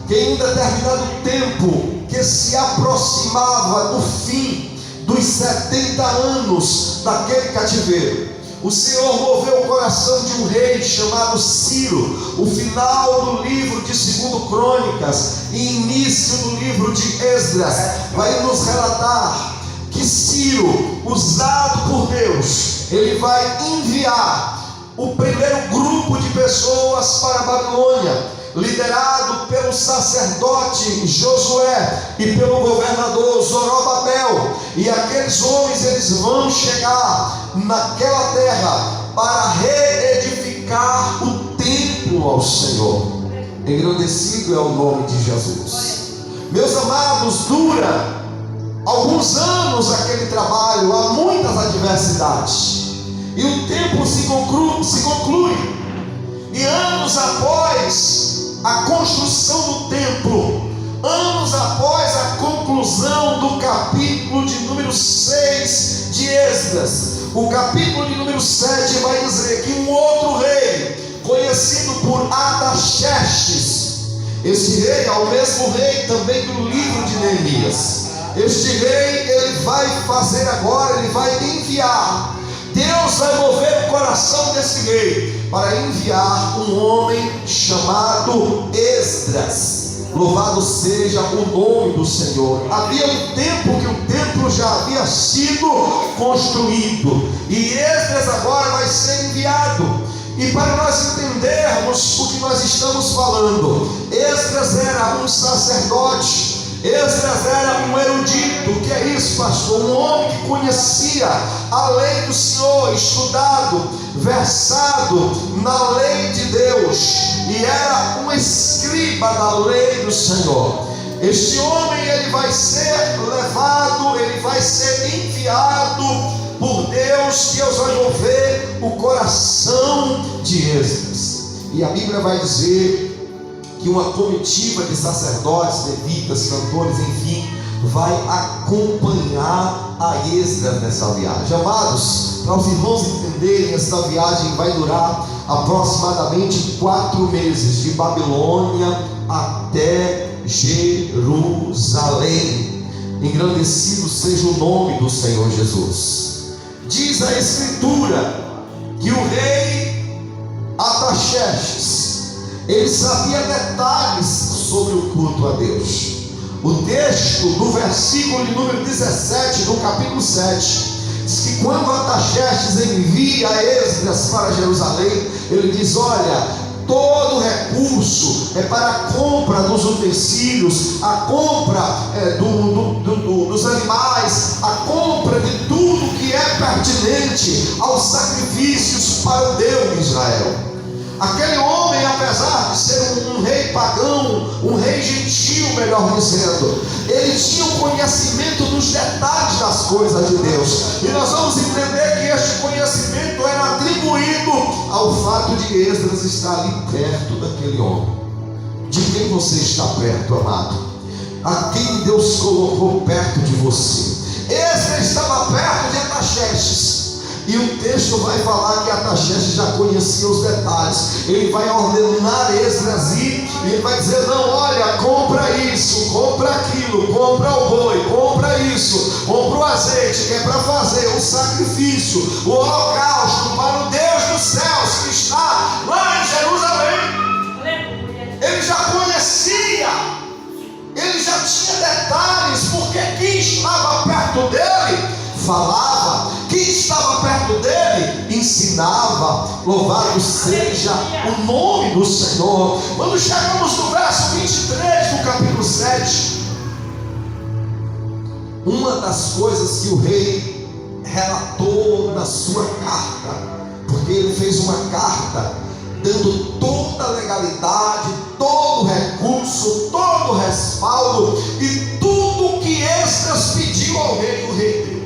que em um determinado tempo que se aproximava do fim dos 70 anos daquele cativeiro, o Senhor moveu o coração de um rei chamado Ciro. O final do livro de 2 Crônicas e início do livro de Esdras vai nos relatar que Ciro, usado por Deus, ele vai enviar o primeiro grupo de pessoas para a Babilônia, liderado pelo pelo sacerdote Josué e pelo governador Zorobabel. E aqueles homens, eles vão chegar naquela terra para reedificar o templo ao Senhor. Engrandecido é o nome de Jesus. Meus amados, dura alguns anos aquele trabalho, há muitas adversidades, e o templo se conclui. E anos após a construção do templo, anos após a conclusão do capítulo de número 6 de Esdras, o capítulo de número 7 vai dizer que um outro rei, conhecido por Artaxerxes, esse rei é o mesmo rei também do livro de Neemias. Este rei, ele vai fazer agora, ele vai enviar, Deus vai mover o coração desse rei para enviar um homem chamado Esdras. Louvado seja o nome do Senhor. Havia um tempo que o templo já havia sido construído, e Esdras agora vai ser enviado. E para nós entendermos o que nós estamos falando, Esdras era um sacerdote, Esdras era um erudito. O que é isso, pastor? Um homem que conhecia a lei do Senhor, estudado, versado na lei de Deus, e era um escriba da lei do Senhor. Este homem, ele vai ser levado, ele vai ser enviado por Deus. Deus vai mover o coração de Esdras. E a Bíblia vai dizer que uma comitiva de sacerdotes, levitas, cantores, enfim, vai acompanhar a Esdras nessa viagem. Amados, para os irmãos entenderem, essa viagem vai durar aproximadamente 4 meses, de Babilônia até Jerusalém. Engrandecido seja o nome do Senhor Jesus. Diz a Escritura que o rei Artaxerxes, ele sabia detalhes sobre o culto a Deus. O texto do versículo de número 17 do capítulo 7 diz que quando Artaxerxes envia Esdras para Jerusalém, ele diz: olha, todo o recurso é para a compra dos utensílios, a compra dos animais, a compra de tudo que é pertinente aos sacrifícios para o Deus de Israel. Aquele homem, apesar de ser um rei pagão, um rei gentil, melhor dizendo, ele tinha um conhecimento dos detalhes das coisas de Deus. E nós vamos entender que este conhecimento era atribuído ao fato de Esdras estar ali perto daquele homem. De quem você está perto, amado? A quem Deus colocou perto de você? Esdras estava perto de Artaxerxes. E o texto vai falar que Artaxerxes já conhecia os detalhes. Ele vai ordenar Esdras ir, e ele vai dizer: não, olha, compra isso, compra aquilo, compra o boi, compra isso, compra o azeite, que é para fazer o sacrifício, o holocausto para o Deus dos céus que está lá em Jerusalém. Ele já conhecia, ele já tinha detalhes, porque quem estava perto dele falava, quem estava perto dele ensinava. Louvado seja o nome do Senhor. Quando chegamos no verso 23 do capítulo 7, uma das coisas que o rei relatou na sua carta, porque ele fez uma carta dando toda a legalidade, todo o recurso, todo o respaldo e tudo que Esdras pediu ao rei, o rei deu.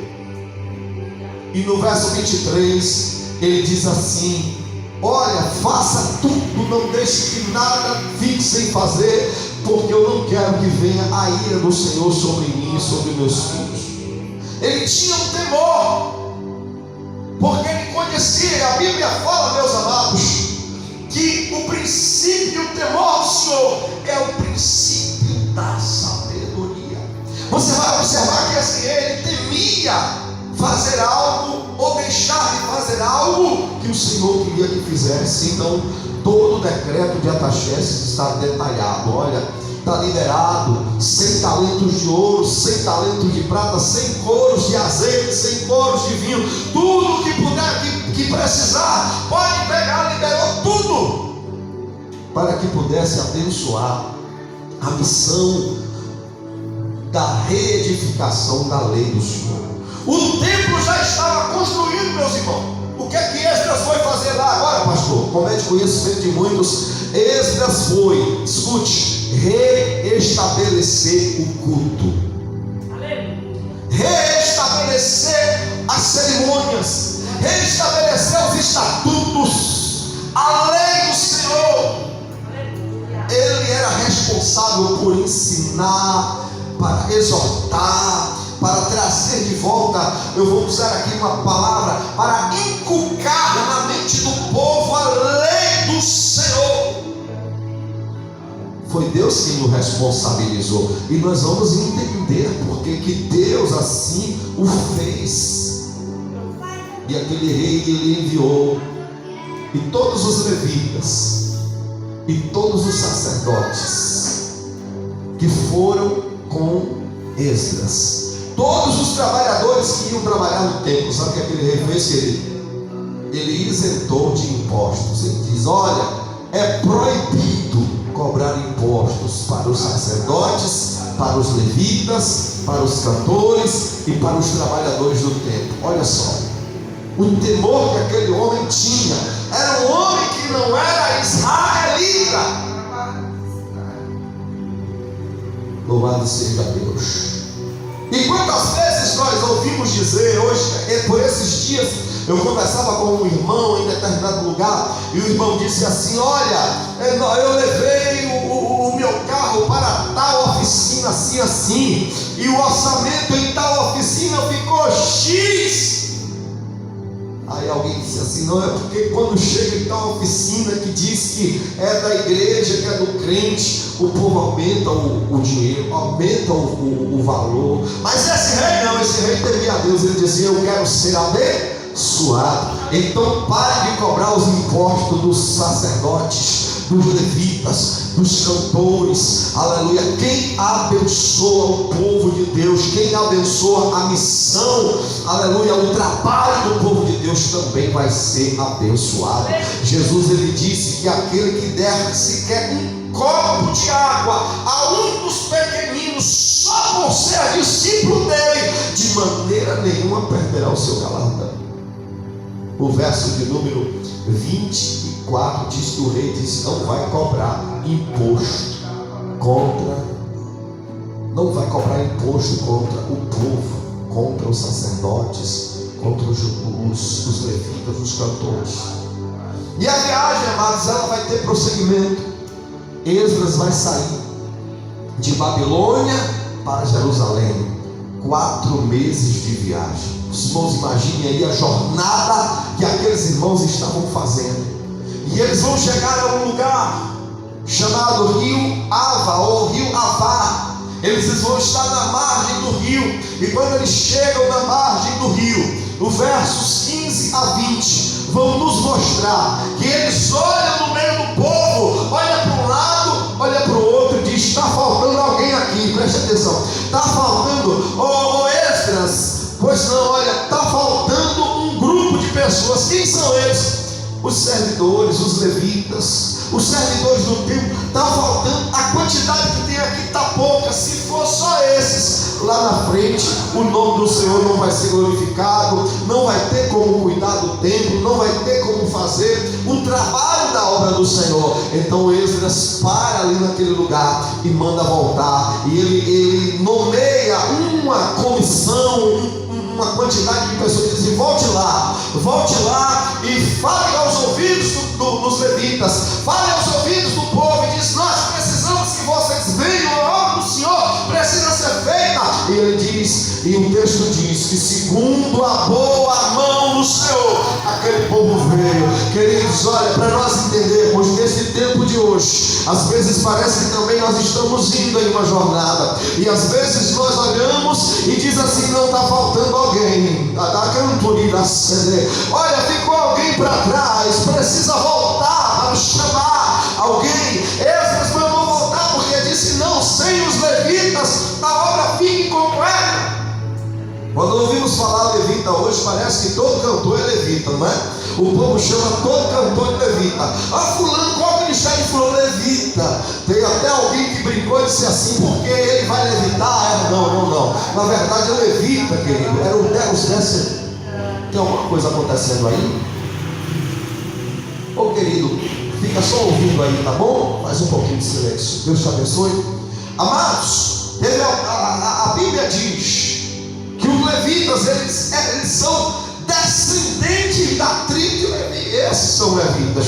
E no verso 23 ele diz assim: olha, faça tudo, não deixe que nada fique sem fazer, porque eu não quero que venha a ira do Senhor sobre mim e sobre meus filhos. Ele tinha um temor, porque ele conhecia. A Bíblia fala, meus amados, que o princípio e o temor do Senhor é o princípio da sabedoria. Você vai observar que esse rei, ele temia fazer algo ou deixar de fazer algo que o Senhor queria que fizesse. Então todo o decreto de Artaxerxes está detalhado. Olha, está liberado 100 talentos de ouro, 100 talentos de prata, 100 coros de azeite, 100 coros de vinho, tudo que puder, que precisar, pode pegar. Liberou tudo para que pudesse abençoar a missão da reedificação da lei do Senhor. O templo já estava construído, meus irmãos. O que é que Esdras foi fazer lá agora, pastor? Comete conhecimento de muitos. Esdras foi, escute, reestabelecer o culto, reestabelecer as cerimônias, reestabelecer os estatutos, a lei do Senhor. Ele era responsável por ensinar, para exortar, para trazer de volta, eu vou usar aqui uma palavra, para inculcar na mente do povo a lei do Senhor. Foi Deus quem o responsabilizou, e nós vamos entender porque que Deus assim o fez. E aquele rei ele enviou, e todos os levitas, e todos os sacerdotes que foram com Esdras, todos os trabalhadores que iam trabalhar no templo, sabe o que aquele rei fez, querido? Ele isentou de impostos. Ele diz: olha, é proibido cobrar impostos para os sacerdotes, para os levitas, para os cantores e para os trabalhadores do templo. Olha só, o temor que aquele homem tinha, era um homem que não era israelita. Louvado seja Deus. E quantas vezes nós ouvimos dizer hoje, por esses dias, eu conversava com um irmão em determinado lugar, e o irmão disse assim: olha, eu levei o meu carro para tal oficina assim, assim, e o orçamento em tal oficina ficou X. Aí alguém disse assim: não, é porque quando chega em tal oficina que diz que é da igreja, que é do crente, o povo aumenta o dinheiro, aumenta o valor. Mas esse rei não, esse rei temia a Deus. Ele dizia: eu quero ser abençoado. Então pare de cobrar os impostos dos sacerdotes, dos levitas, dos cantores, aleluia. Quem abençoa o povo de Deus, quem abençoa a missão, aleluia, o trabalho do povo de Deus também vai ser abençoado. Jesus ele disse que aquele que der sequer um copo de água a um dos pequeninos, só por ser discípulo dele, de maneira nenhuma perderá o seu galardão. O verso de número 24 diz que o rei diz: não vai cobrar imposto contra o povo, contra os sacerdotes, contra os levitas, os cantores. E a viagem, amados, ela vai ter prosseguimento. Esdras vai sair de Babilônia para Jerusalém, 4 meses de viagem. Os irmãos imaginem aí a jornada que aqueles irmãos estavam fazendo. E eles vão chegar a um lugar chamado Rio Ava, ou Rio Avá. Eles vão estar na margem do rio. E quando eles chegam na margem do rio, no versos 15 a 20, vão nos mostrar que eles olham no meio do povo, olha para um lado, olha para o outro e diz: está faltando alguém aqui, preste atenção, está faltando, Esdras. Pois não, olha, está faltando um grupo de pessoas. Quem são eles? Os servidores, os levitas, os servidores do templo. Está faltando, a quantidade que tem aqui está pouca. Se for só esses, lá na frente o nome do Senhor não vai ser glorificado, não vai ter como cuidar do templo, não vai ter como fazer o trabalho da obra do Senhor. Então Esdras para ali naquele lugar e manda voltar, e ele nomeia uma comissão, uma quantidade de pessoas que dizem: volte lá e fale aos ouvidos dos levitas, fale aos ouvidos do povo e diz: nós precisamos que vocês venham, a obra do Senhor precisa ser feita. E ele diz, e o texto diz que segundo a boa mão do Senhor, aquele povo veio. Queridos, olha, para nós entendermos nesse tempo de hoje, às vezes parece que também nós estamos indo em uma jornada, e às vezes nós olhamos e diz assim: não, está faltando alguém, olha, ficou alguém para trás, precisa voltar para chamar alguém. Esdras mandou voltar porque disse: não, sem os levitas a obra fica incompleta. Quando ouvimos falar levita hoje, parece que todo cantor é levita, não é? O povo chama todo cantor de levita. Fulano, qual que Michele falou levita. Tem até alguém que brincou e disse assim, porque ele vai levitar? Não. Na verdade é levita, querido. Era o Deus desse. Tem alguma coisa acontecendo aí? Ô querido, fica só ouvindo aí, tá bom? Faz um pouquinho de silêncio. Deus te abençoe. Amados, a Bíblia diz que os levitas, eles são descendentes da tribo de Levi. Esses são levitas,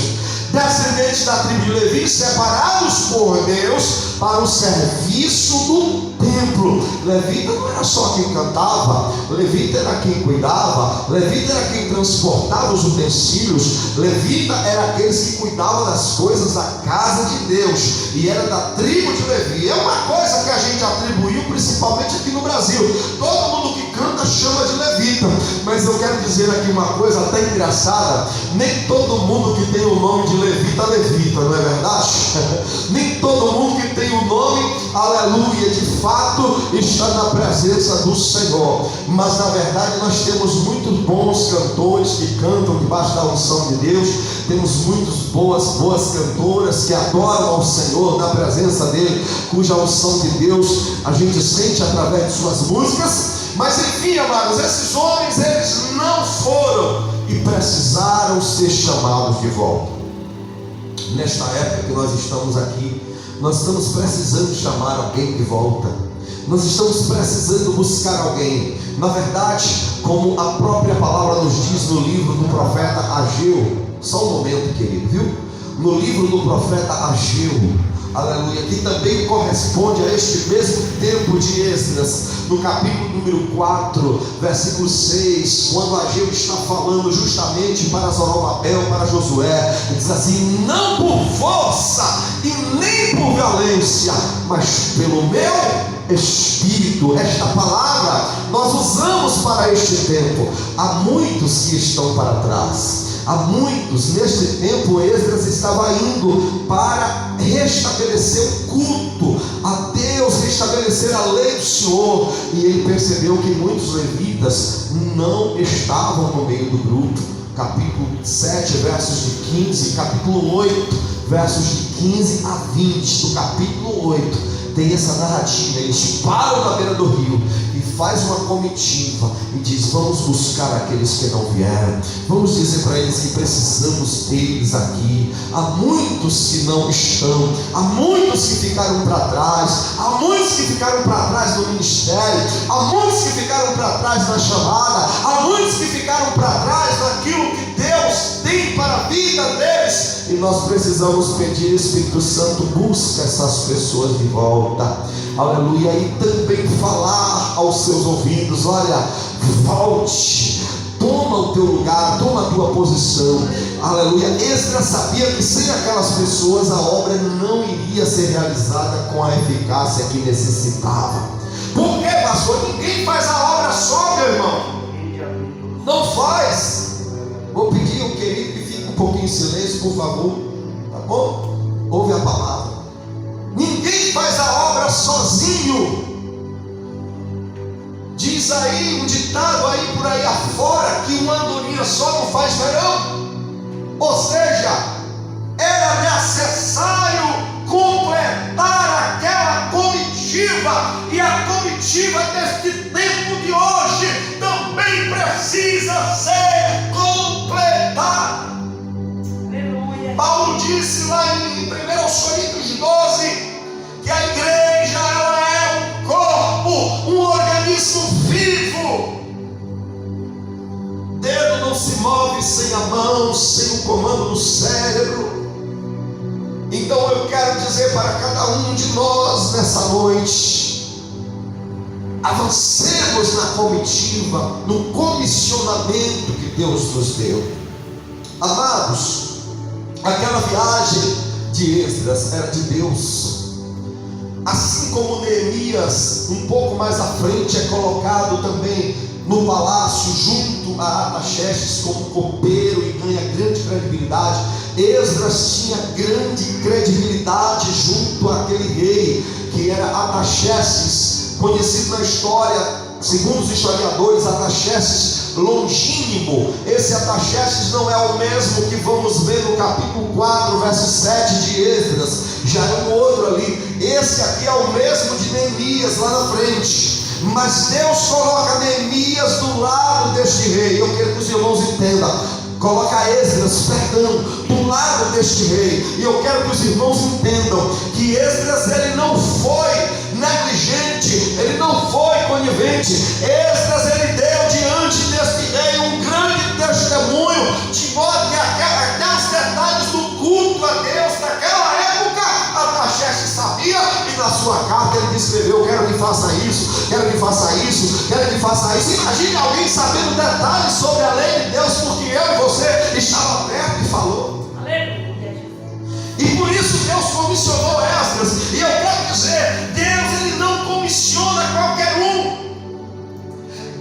descendentes da tribo de Levi, separados por Deus para o serviço do templo. Levita não era só quem cantava, levita era quem cuidava, levita era quem transportava os utensílios, levita era aqueles que cuidavam das coisas da casa de Deus, e era da tribo de Levi. É uma coisa que a gente atribuiu principalmente aqui no Brasil. Todo mundo que canta chama de levita, mas eu quero dizer aqui uma coisa até engraçada: nem todo mundo que tem o nome de levita, não é verdade? Nem todo mundo que tem o nome, aleluia, de fato está na presença do Senhor. Mas na verdade nós temos muitos bons cantores que cantam debaixo da unção de Deus. Temos muitas boas cantoras que adoram ao Senhor na presença dele, cuja unção de Deus a gente sente através de suas músicas. Mas enfim, amados, esses homens, eles não foram e precisaram ser chamados de volta. Nesta época que nós estamos aqui, nós estamos precisando chamar alguém de volta. Nós estamos precisando buscar alguém. Na verdade, como a própria palavra nos diz no livro do profeta Ageu, só um momento, querido, viu? No livro do profeta Ageu, aleluia, que também corresponde a este mesmo tempo de Esdras, no capítulo número 4, versículo 6, quando Ageu está falando justamente para Zorobabel, para Josué, ele diz assim: não por força e nem por violência, mas pelo meu Espírito. Esta palavra nós usamos para este tempo. Há muitos que estão para trás. Há muitos, neste tempo, Esdras estava indo para restabelecer o culto a Deus, restabelecer a lei do Senhor, e ele percebeu que muitos levitas não estavam no meio do grupo. Capítulo 7, versos de 15, capítulo 8, versos de 15 a 20, do capítulo 8, tem essa narrativa. Eles param na beira do rio e faz uma comitiva e diz: vamos buscar aqueles que não vieram, vamos dizer para eles que precisamos deles aqui. Há muitos que não estão, há muitos que ficaram para trás, há muitos que ficaram para trás no ministério, há muitos que ficaram para trás na chamada, há muitos que ficaram para trás naquilo que Deus tem para a vida deles. E nós precisamos pedir: Espírito Santo, busca essas pessoas de volta, aleluia, e também falar aos seus ouvidos: olha, volte, toma o teu lugar, toma a tua posição, aleluia. Esdras sabia que sem aquelas pessoas a obra não iria ser realizada com a eficácia que necessitava. Por quê, pastor? Ninguém faz a obra só, meu irmão, não faz. Vou pedir ao querido que fique um pouquinho em silêncio, por favor, tá bom? Ouve a palavra. Ninguém faz a obra sozinho. Diz aí um ditado aí por aí afora que uma andorinha só não faz verão. Ou seja, era necessário completar aquela comitiva, e a comitiva deste tempo de hoje também precisa ser completada. Aleluia. Paulo disse lá em 1 Coríntios 12 que a igreja, ela é um corpo, um organismo vivo. Dedo não se move sem a mão, sem o comando do cérebro. Então eu quero dizer para cada um de nós nessa noite: avancemos na comitiva, no comissionamento que Deus nos deu. Amados, aquela viagem de Esdras era de Deus. Assim como Neemias, um pouco mais à frente, é colocado também no palácio junto a Artaxerxes como copeiro e ganha grande credibilidade, Esdras tinha grande credibilidade junto àquele rei que era Artaxerxes, conhecido na história, segundo os historiadores. Artaxerxes longínquo. Esse Artaxerxes não é o mesmo que vamos ver no capítulo 4, verso 7 de Esdras. Já é um outro ali. Esse aqui é o mesmo de Neemias lá na frente. Mas Deus coloca Neemias do lado deste rei. Eu quero que os irmãos entendam. Coloca Esdras, perdão, do lado deste rei. E eu quero que os irmãos entendam que Esdras, ele não foi negligente, ele não foi conivente. Esdras, ele deu diante deste rei um grande testemunho, de modo que até os detalhes do culto a Deus naquela época Artaxerxes sabia, e na sua carta ele descreveu: quero que faça isso, quero que faça isso, quero que faça isso. Imagine alguém sabendo detalhes sobre a lei de Deus, porque eu e você estava perto e falou. Aleluia. E por isso Deus comissionou Esdras. E eu quero dizer, Deus, ele não comissiona qualquer um.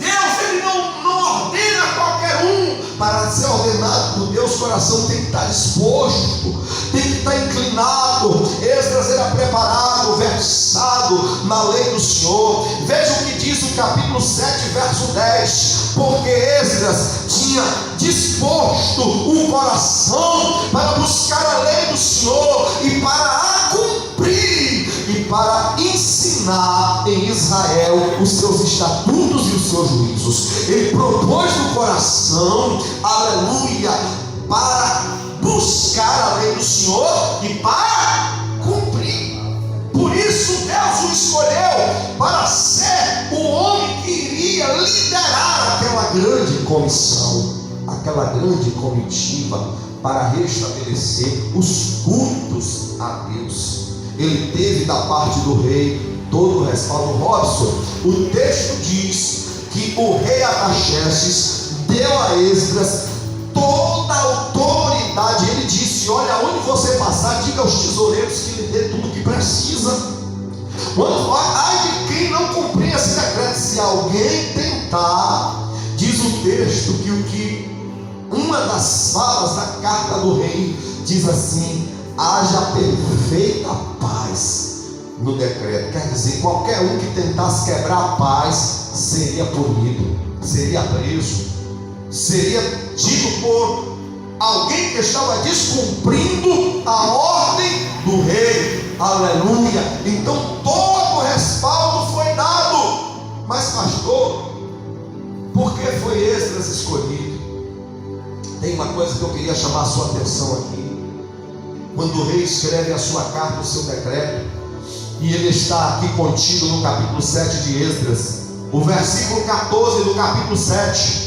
Deus, ele não ordena qualquer um. Para ser ordenado por Deus, o coração tem que estar disposto, tem que estar inclinado. Esdras era preparado, versado na lei do Senhor. Veja o que diz o capítulo 7, verso 10. Porque Esdras tinha disposto o coração para buscar a lei do Senhor e para a cumprir, e para ensinar em Israel os seus estatutos e os seus juízos. Ele propôs no coração, aleluia, para buscar a lei do Senhor e para cumprir. Por isso Deus o escolheu para ser o homem que iria liderar aquela grande comissão, aquela grande comitiva, para restabelecer os cultos a Deus. Ele teve da parte do rei todo o respaldo. Robson, o texto diz que o rei Artaxerxes deu a Esdras toda a autoridade. Ele disse: olha, onde você passar, diga aos tesoureiros que lhe dê tudo o que precisa. Ai de quem não cumprir esse decreto. Se alguém tentar, diz o texto que uma das falas da carta do rei diz assim: haja perfeita paz no decreto. Quer dizer, qualquer um que tentasse quebrar a paz seria punido, seria preso, seria tido por alguém que estava descumprindo a ordem do rei. Aleluia. Então todo o respaldo foi dado. Mas pastor, por que foi Esdras escolhido? Tem uma coisa que eu queria chamar a sua atenção aqui. Quando o rei escreve a sua carta, o seu decreto, e ele está aqui contido no capítulo 7 de Esdras, o versículo 14 do capítulo 7.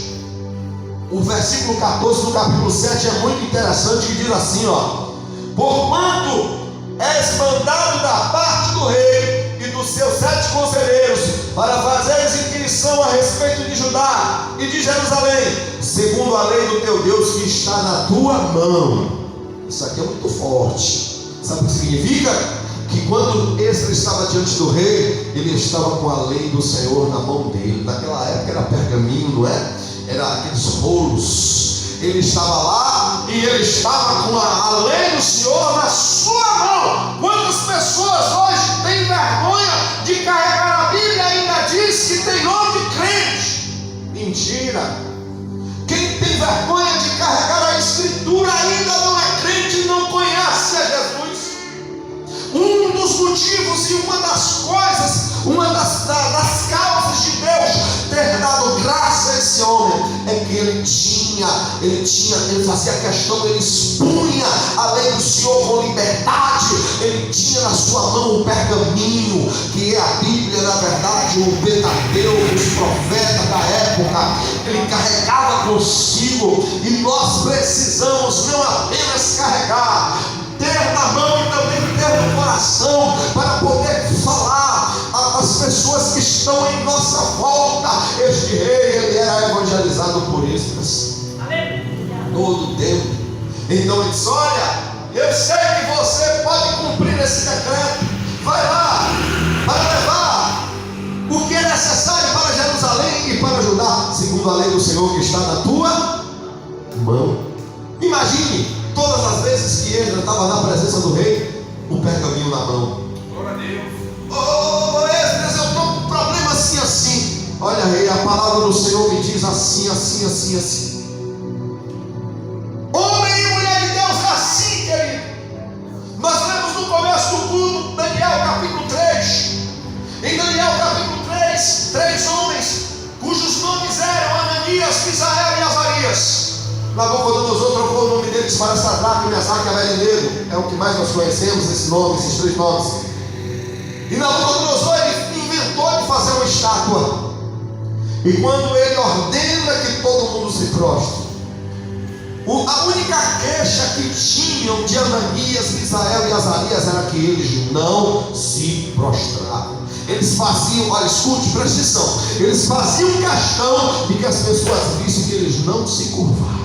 O versículo 14 do capítulo 7 é muito interessante, que diz assim, ó: porquanto és mandado da parte do rei e dos seus 7 conselheiros para fazeres inquirição a respeito de Judá e de Jerusalém, segundo a lei do teu Deus que está na tua mão. Isso aqui é muito forte. Sabe o que significa? Que quando Esdras estava diante do rei, ele estava com a lei do Senhor na mão dele. Naquela época era pergaminho, não é? Era aqueles rolos. Ele estava lá e ele estava com a lei do Senhor na sua mão. Quantas pessoas hoje têm vergonha de carregar a Bíblia e ainda diz que tem nome de crente? Mentira. Quem tem vergonha de carregar a Escritura ainda não é crente e não conhece a Jesus. Um dos motivos e uma das coisas, uma das causas de Deus ter dado graça a esse homem é que ele fazia questão, ele expunha a lei do Senhor com liberdade. Ele tinha na sua mão o pergaminho, que é a Bíblia, na verdade, o Pentateuco, os profetas da época. Ele carregava consigo, e nós precisamos não apenas carregar, ter na mão e também ter no coração, para poder falar às pessoas que estão em nossa volta. Este rei, ele era evangelizado por Esdras todo o tempo. Então ele disse: olha, eu sei que você pode cumprir esse decreto. Vai lá para levar o que é necessário para Jerusalém e para Judá, segundo a lei do Senhor que está na tua mão. Imagine todas as vezes que Esdras estava na presença do rei, o pergaminho na mão. Glória a Deus. Esdras, eu estou com um problema assim. Olha, rei, a palavra palavra do Senhor me diz assim. Homem e mulher de Deus é assim, querido. Nós lemos no começo do culto, Daniel capítulo 3. Em Daniel capítulo 3, 3 homens, cujos nomes eram Ananias, Misael e Azarias. Nabucodonosor trocou o nome deles para Sadraque, Mesaque e Abednego. É o que mais nós conhecemos, esse nome, esses 3 nomes. E Nabucodonosor, ele inventou de fazer uma estátua. E quando ele ordena que todo mundo se prostre, a única queixa que tinham de Ananias, Misael e Azarias era que eles não se prostravam. Eles faziam, olha, escute, preste atenção, eles faziam questão de que as pessoas vissem que eles não se curvavam.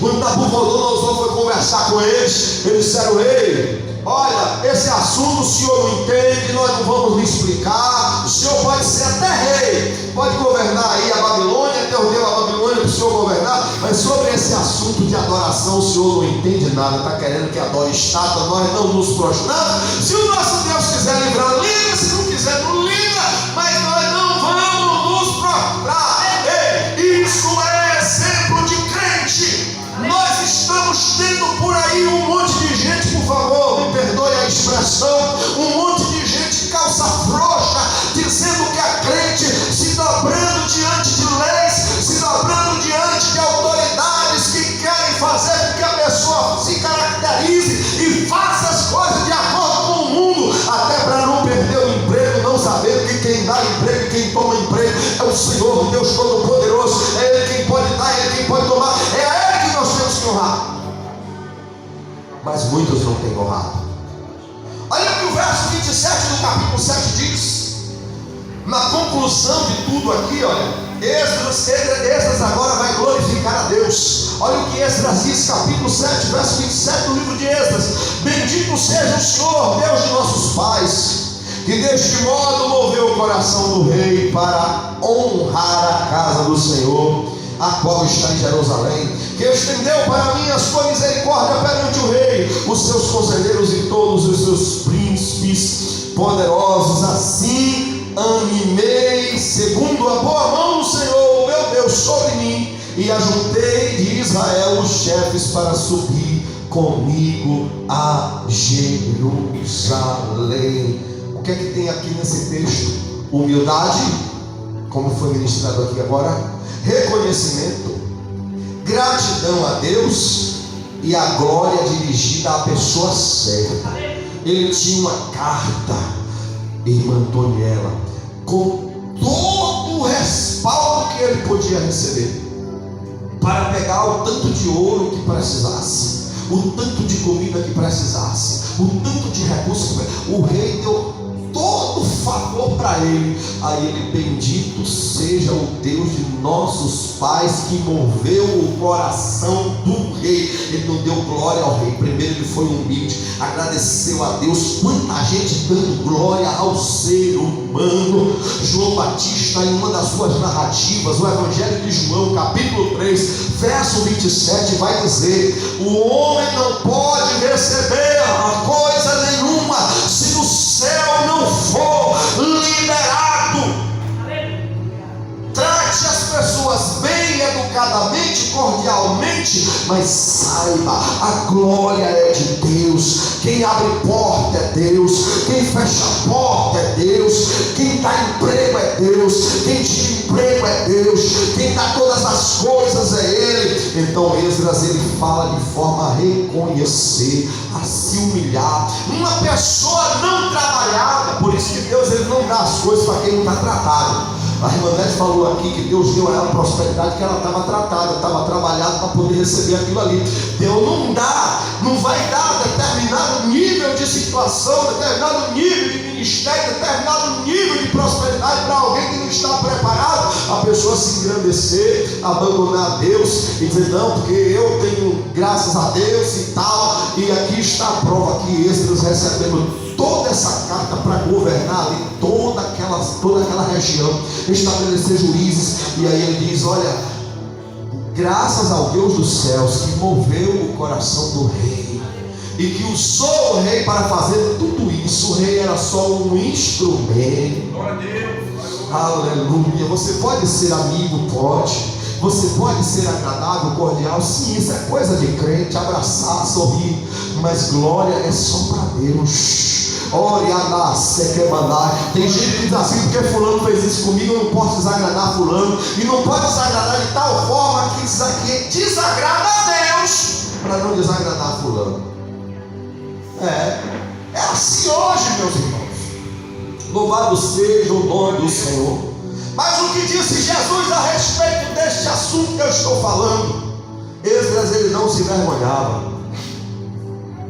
Quando Nabucodonosor foi conversar com eles, eles disseram: ei, olha, esse assunto o senhor não entende, nós não vamos lhe explicar. O senhor pode ser até rei, pode governar aí a Babilônia, Deus deu a Babilônia para o senhor governar, mas sobre esse assunto de adoração o senhor não entende nada, está querendo que adore estátua, nós não nos prostramos. Se o nosso Deus quiser livrar, livra, se não quiser, não livra, mas nós não vamos nos prostrar. Ei, isso é exemplo de crente. Nós estamos tendo por aí um monte de gente, por favor, me perdoe a expressão, um monte de gente calça frouxa, dizendo que é crente, se dobrando diante de leis, se dobrando diante de autoridades que querem fazer com que a pessoa se caracterize e faça as coisas de acordo com o mundo, até para não perder o emprego, não sabendo que quem dá emprego e quem toma emprego é o Senhor, Deus Todo-Poderoso, é Ele quem pode dar, é Ele quem pode tomar, é a Ele que nós temos que honrar. Mas muitos não têm honrado. Olha o que o verso 27 do capítulo 7 diz. Na conclusão de tudo aqui, olha, Esdras agora vai glorificar a Deus. Olha o que Esdras diz, capítulo 7, verso 27 do livro de Esdras: bendito seja o Senhor, Deus de nossos pais, que deste modo moveu o coração do rei para honrar a casa do Senhor, a qual está em Jerusalém, que estendeu para mim a sua misericórdia perante o rei, os seus conselheiros e todos os seus príncipes poderosos. Assim animei, segundo a boa mão do Senhor, meu Deus, sobre mim, e ajuntei de Israel os chefes para subir comigo a Jerusalém. O que é que tem aqui nesse texto? Humildade, como foi ministrado aqui agora, reconhecimento, gratidão a Deus e a glória dirigida à pessoa certa. Ele tinha uma carta, irmã Antoniela, com todo o respaldo que ele podia receber, para pegar o tanto de ouro que precisasse, o tanto de comida que precisasse, o tanto de recursos que precisasse. O rei deu todo o favor para ele. Aí ele: bendito seja o Deus de nossos pais, que moveu o coração do rei. Ele não deu glória ao rei, primeiro ele foi humilde, agradeceu a Deus. Quanta gente dando glória ao ser humano. João Batista, em uma das suas narrativas, o Evangelho de João, capítulo 3, verso 27, vai dizer: o homem não pode receber coisa nenhuma se no céu não for liberado. Trate as pessoas bem, educadamente, cordialmente, mas saiba, a glória é de Deus. Quem abre porta é Deus, quem fecha porta é Deus, quem dá emprego é Deus, quem tira emprego é Deus, quem dá todas as coisas é Ele. Então Esdras, ele fala de forma a reconhecer, a se humilhar. Uma pessoa não trabalhada, por isso que Deus, ele não dá as coisas para quem não está tratado. A irmã Nete falou aqui que Deus deu a ela prosperidade, que ela estava tratada, estava trabalhada para poder receber aquilo ali. Deus não dá, não vai dar determinado nível de situação, determinado nível de ministério, determinado nível de prosperidade para alguém que não está preparado. A pessoa se engrandecer, abandonar a Deus e dizer: não, porque eu tenho graças a Deus e tal. E aqui está a prova que Esdras, recebendo toda essa carta para governar ali toda aquela região, estabelecer juízes. E aí ele diz: olha, graças ao Deus dos céus, que moveu o coração do rei e que usou o rei para fazer tudo isso. O rei era só um instrumento. Glória a Deus. Aleluia. Você pode ser amigo, pode. Você pode ser agradável, cordial, sim, isso é coisa de crente, abraçar, sorrir, mas glória é só para Deus. Ora, você quer mandar. Tem gente que diz assim, porque fulano fez isso comigo, eu não posso desagradar fulano, e não pode desagradar de tal forma que isso aqui desagrada a Deus, para não desagradar fulano. É assim hoje, meus irmãos. Louvado seja o nome do Senhor. Mas o que disse Jesus a respeito deste assunto que eu estou falando? Esdras, ele não se envergonhava.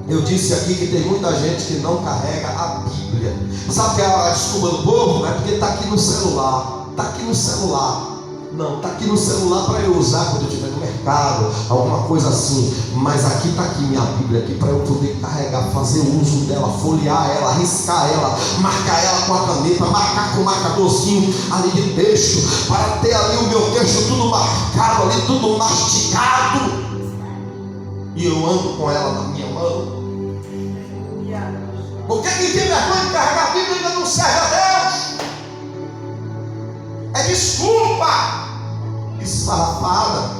Eu disse aqui que tem muita gente que não carrega a Bíblia. Sabe que é a desculpa do povo? É porque está aqui no celular. Está aqui no celular. Não, está aqui no celular para eu usar quando eu estiver no mercado, alguma coisa assim. Mas aqui está aqui minha Bíblia aqui para eu poder carregar, fazer uso dela, folhear ela, riscar ela, marcar ela com a caneta, marcar com o marcadorzinho ali de texto, para ter ali o meu texto tudo marcado ali, tudo mastigado. E eu ando com ela na minha mão. Porque quem tem vergonha de carregar a Bíblia ainda não serve a Deus. É desculpa esfarrapada.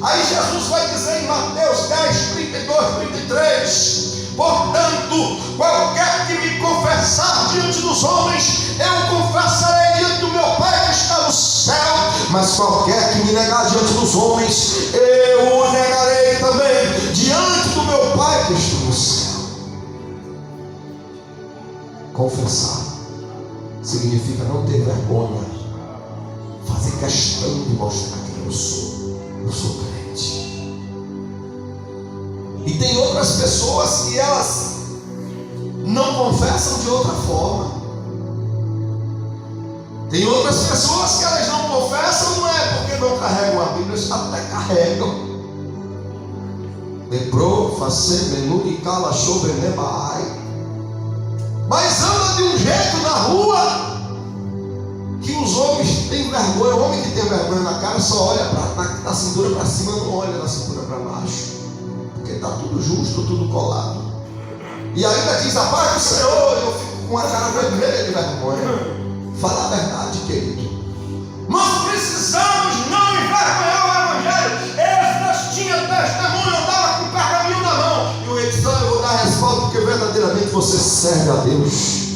Aí Jesus vai dizer em Mateus 10, 32, 33: portanto, qualquer que me confessar diante dos homens, eu confessarei diante do meu Pai que está no céu. Mas qualquer que me negar diante dos homens, eu o negarei também diante do meu Pai que está no céu. Confessar significa não ter vergonha, fazer questão de mostrar quem eu sou. Eu sou crente. E tem outras pessoas que elas não confessam de outra forma. Tem outras pessoas que elas não confessam, não é porque não carregam a Bíblia, eles até carregam. Lepro, face, menu e cala, chove, nebai. Mas anda de um jeito na rua que os homens têm vergonha. O homem que tem vergonha na cara só olha da cintura para cima, não olha da cintura para baixo, porque está tudo justo, tudo colado. E ainda diz a paz do Senhor. Eu fico com a cara vermelha de vergonha. Fala a verdade, querido. Nós precisamos não envergonhar o Evangelho. Esdras tinha testemunho, andava com o pergaminho na mão. E o rei disse: eu vou dar a resposta, porque verdadeiramente você serve a Deus.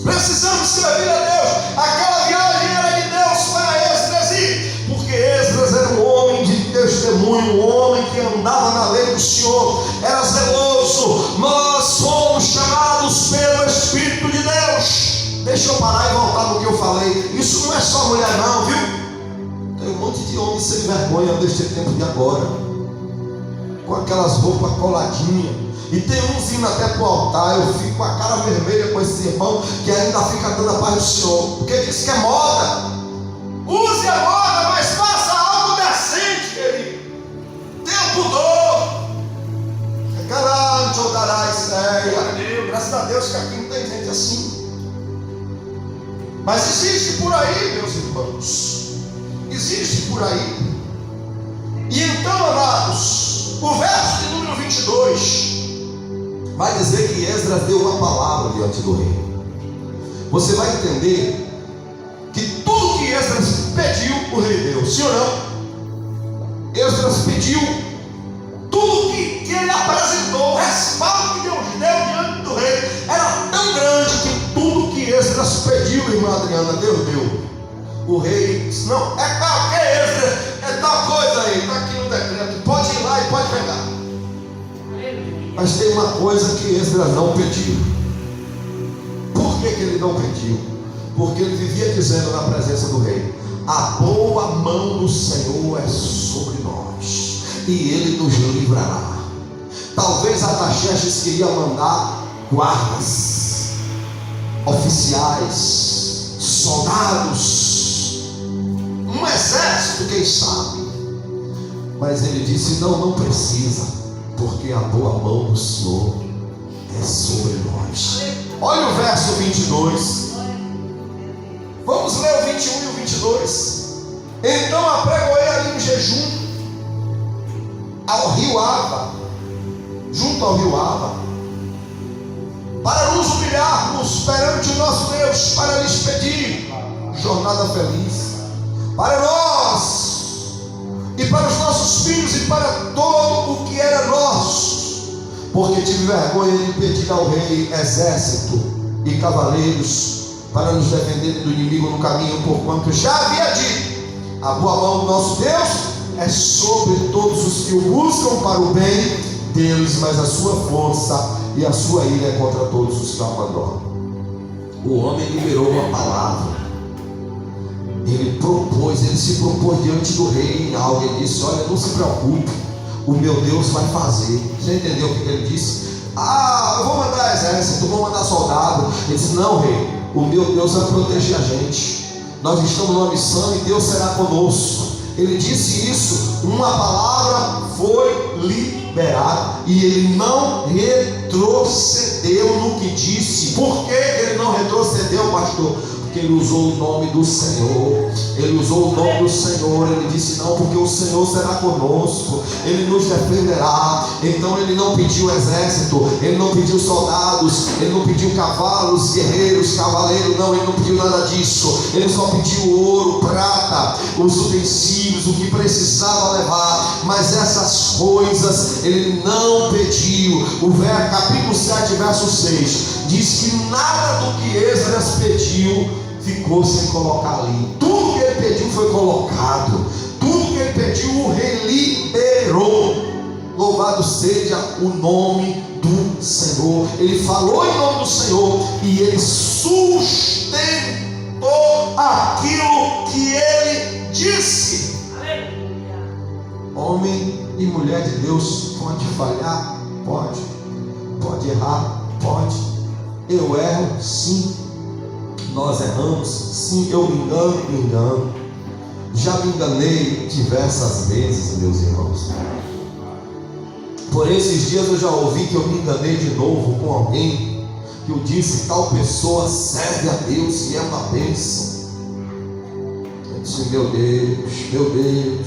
Precisamos servir a Deus. Aquela viagem era de Deus para Esdras ir, porque Esdras era um homem de testemunho, um homem que andava na lei do Senhor, era zeloso. Nós fomos chamados pelo Espírito de Deus. Deixa eu parar e voltar no que eu falei. Isso não é só mulher não, viu? Tem um monte de homens sem vergonha neste tempo de agora, com aquelas roupas coladinhas. E tem uns indo até para o altar. Eu fico com a cara vermelha com esse irmão que ainda fica dando a paz do Senhor, porque diz que é moda. Use a moda, mas faça algo decente, querido. Tenha pudor. Graças a Deus que aqui não tem gente assim. Mas existe por aí, meus irmãos. Existe por aí. E então, amados, o verso de número 22 vai dizer que Esdras deu uma palavra diante do rei. Você vai entender que tudo que Esdras pediu, o rei deu. Sim ou não? Esdras pediu tudo que ele apresentou, o respaldo que Deus deu diante do rei era tão grande que tudo que Esdras pediu, irmã Adriana, Deus deu. O rei disse: não, é tal que Esdras, é tal coisa aí, está aqui no decreto, pode ir lá e pode pegar. Mas tem uma coisa que Esdras não pediu. Por que ele não pediu? Porque ele vivia dizendo na presença do rei: a boa mão do Senhor é sobre nós, e ele nos livrará. Talvez Artaxerxes queria mandar guardas, oficiais, soldados, um exército, quem sabe. Mas ele disse: não precisa, porque a boa mão do Senhor é sobre nós. Olha o verso 22. Vamos ler o 21 e o 22. Então apregoei ali um jejum ao rio Aba, junto ao rio Aba, para nos humilharmos perante o nosso Deus, para lhes pedir jornada feliz para nós e para os nossos filhos e para todo o que era nosso, porque tive vergonha de pedir ao rei exército e cavaleiros para nos defender do inimigo no caminho, porquanto já havia dito: a boa mão do nosso Deus é sobre todos os que o buscam para o bem deles, mas a sua força e a sua ira é contra todos os que o abandonam. O homem liberou uma palavra, ele se propôs diante do rei em algo. Ele disse: olha, não se preocupe, o meu Deus vai fazer. Você entendeu o que ele disse? Eu vou mandar exército, vou mandar soldado. Ele disse: não, rei, o meu Deus vai proteger a gente, nós estamos numa missão e Deus será conosco. Ele disse isso, uma palavra foi liberada e ele não retrocedeu no que disse. Por que ele não retrocedeu, pastor? Porque ele usou o nome do Senhor. Ele usou o nome do Senhor. Ele disse: não, porque o Senhor será conosco, ele nos defenderá. Então ele não pediu exército, ele não pediu soldados, ele não pediu cavalos, guerreiros, cavaleiros, não, ele não pediu nada disso. Ele só pediu ouro, prata, os utensílios, o que precisava levar, mas essas coisas ele não pediu. O capítulo 7, verso 6 diz que nada do que Esdras pediu ficou sem colocar ali. Tudo que ele pediu foi colocado. Tudo que ele pediu o rei liberou. Louvado seja o nome do Senhor. Ele falou em nome do Senhor e ele sustentou aquilo que ele disse. Homem e mulher de Deus pode falhar? Pode errar? Pode. Eu erro? Sim. Nós erramos? Sim. Eu me engano. Já me enganei diversas vezes, meus irmãos. Por esses dias eu já ouvi que eu me enganei de novo com alguém, que eu disse: tal pessoa serve a Deus e é uma bênção. Eu disse: meu Deus.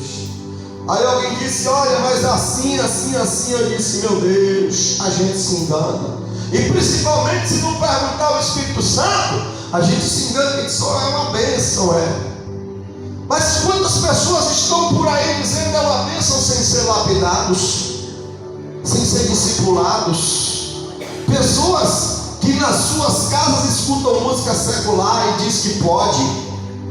Aí alguém disse: olha, mas assim. Eu disse: meu Deus, a gente se engana. E principalmente se não perguntar ao Espírito Santo, a gente se engana que só é uma bênção, Mas quantas pessoas estão por aí dizendo é uma bênção sem ser lapidados, sem ser discipulados? Pessoas que nas suas casas escutam música secular e diz que pode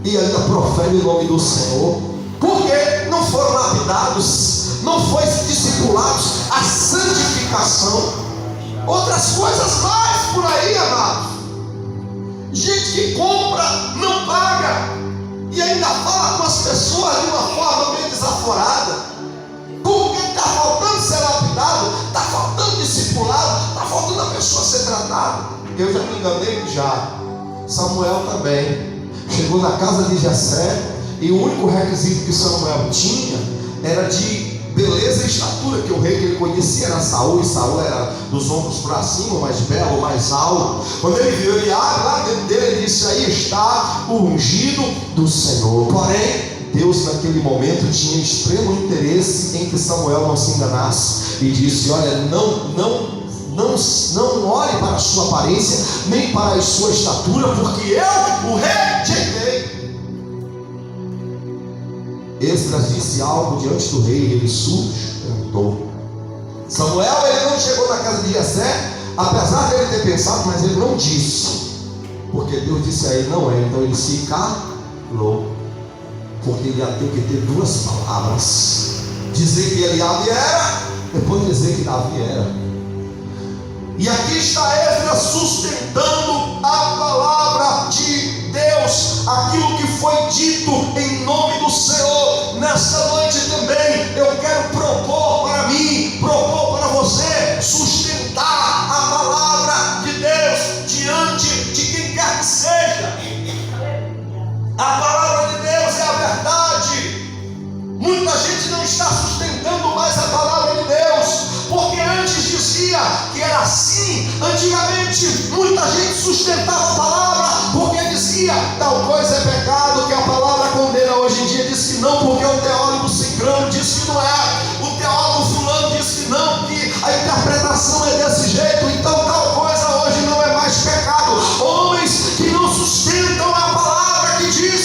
e ainda profere o nome do Senhor. Por quê? Não foram lapidados, não foram discipulados a santificação. Outras coisas mais por aí, amados. Gente que compra, não paga e ainda fala com as pessoas de uma forma meio desaforada. Porque está faltando ser lapidado, está faltando discipulado, está faltando a pessoa ser tratada. Eu já me enganei já. Samuel também chegou na casa de Jessé e o único requisito que Samuel tinha era de beleza e estatura, que o rei que ele conhecia era Saul, e Saul era dos ombros para cima, mais belo, mais alto. Quando ele viu Eliabe lá dentro dele, ele disse: aí está o ungido do Senhor. Porém, Deus naquele momento tinha extremo interesse em que Samuel não se enganasse, e disse: olha, não olhe para a sua aparência, nem para a sua estatura, porque eu o rejeitei. Esdras disse algo diante do rei e ele sustentou. Samuel, ele não chegou na casa de Jessé, apesar dele ter pensado, mas ele não disse, porque Deus disse a ele: não é. Então ele se calou, porque ele ia ter que ter duas palavras: dizer que Eliabe era, depois dizer que Davi era. E aqui está Esdras sustentando a palavra de Deus, aquilo que foi dito em nome do Senhor. Nesta noite também eu quero propor para mim, propor para você, sustentar a palavra de Deus diante de quem quer que seja. A palavra de Deus é a verdade. Muita gente não está sustentando mais a palavra de Deus, porque antes dizia que era assim. Antigamente muita gente sustentava a palavra porque dizia: tal coisa é pecado, que a palavra condena. Hoje em dia diz que não, porque o teólogo ciclano diz que não é, o teólogo fulano diz que não, que a interpretação é desse jeito. Então tal coisa hoje não é mais pecado. Homens que não sustentam a palavra, que diz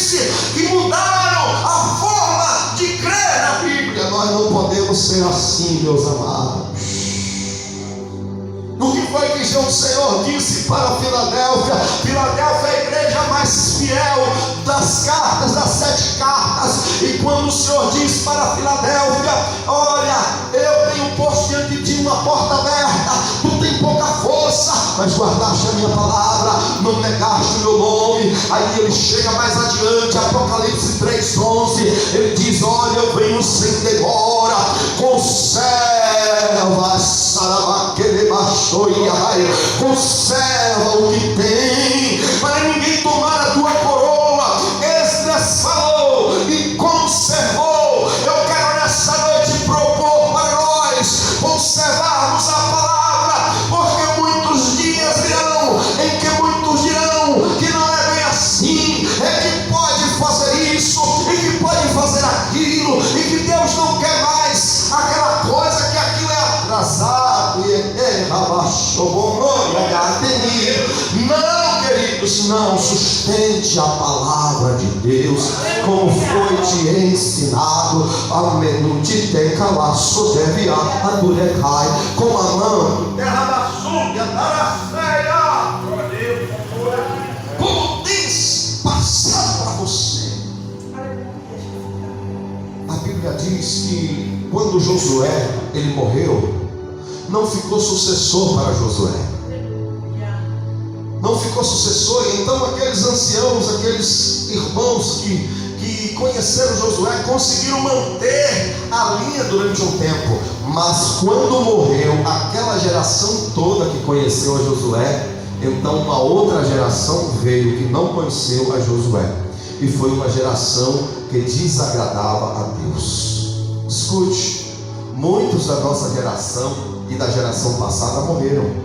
igreja, o Senhor disse para Filadélfia: Filadélfia é a igreja mais fiel das cartas, das 7 cartas. E quando o Senhor diz para Filadélfia: olha, eu tenho posto diante de ti uma porta aberta, tu tem pouca força, mas guardaste a minha palavra, não negaste o meu nome. Aí ele chega mais adiante, Apocalipse 3:11, ele diz: olha, eu venho sem demora, conserva, conserva o que tem, para ninguém tomar a tua coroa. Esdras falou e conservou. Eu quero nessa noite propor para nós conservarmos a palavra, porque muitos dias virão em que muitos dirão que não é bem assim, é que pode fazer isso e que pode fazer aquilo, e que Deus não quer mais aquela coisa, que aquilo é atrasado e não, queridos, não. Sustente a palavra de Deus como foi te ensinado. Amém. Te tem calaço, deve adurecai com a mão. Como tens passado para você? A Bíblia diz que quando Josué ele morreu, não ficou sucessor para Josué. Não ficou sucessor. E então aqueles anciãos, aqueles irmãos que conheceram Josué, conseguiram manter a linha durante um tempo. Mas quando morreu aquela geração toda que conheceu a Josué, então uma outra geração veio que não conheceu a Josué, e foi uma geração que desagradava a Deus. Escute, muitos da nossa geração e da geração passada morreram.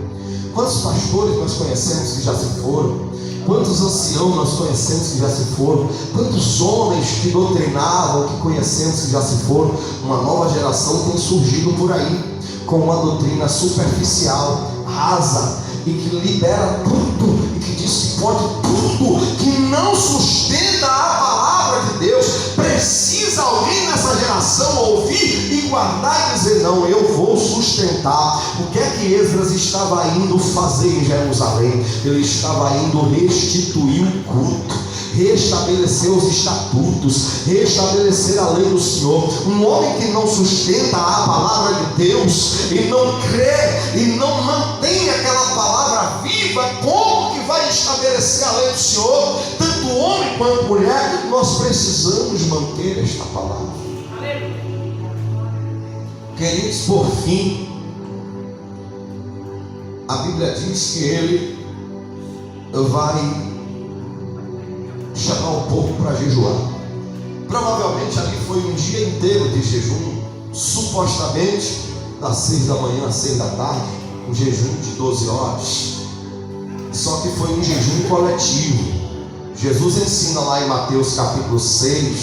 Quantos pastores nós conhecemos que já se foram? Quantos anciãos nós conhecemos que já se foram? Quantos homens que doutrinavam, que conhecemos que já se foram? Uma nova geração tem surgido por aí, com uma doutrina superficial, rasa, e que libera tudo, e que diz que pode tudo, que não sustenta a palavra de Deus. Precisa alguém nessa geração ouvir e guardar e dizer: não, eu vou sustentar. O que é que Esdras estava indo fazer em Jerusalém? Ele estava indo restituir o culto, restabelecer os estatutos, restabelecer a lei do Senhor. Um homem que não sustenta a palavra de Deus e não crê e não mantém aquela palavra viva, como que vai estabelecer a lei do Senhor? Tanto homem quanto mulher, nós precisamos manter esta palavra. Queridos, por fim, a Bíblia diz que ele vai chamar o povo para jejuar. Provavelmente ali foi um dia inteiro de jejum, supostamente das 6 da manhã às 6 da tarde, um jejum de 12 horas. Só que foi um jejum coletivo. Jesus ensina lá em Mateus capítulo 6,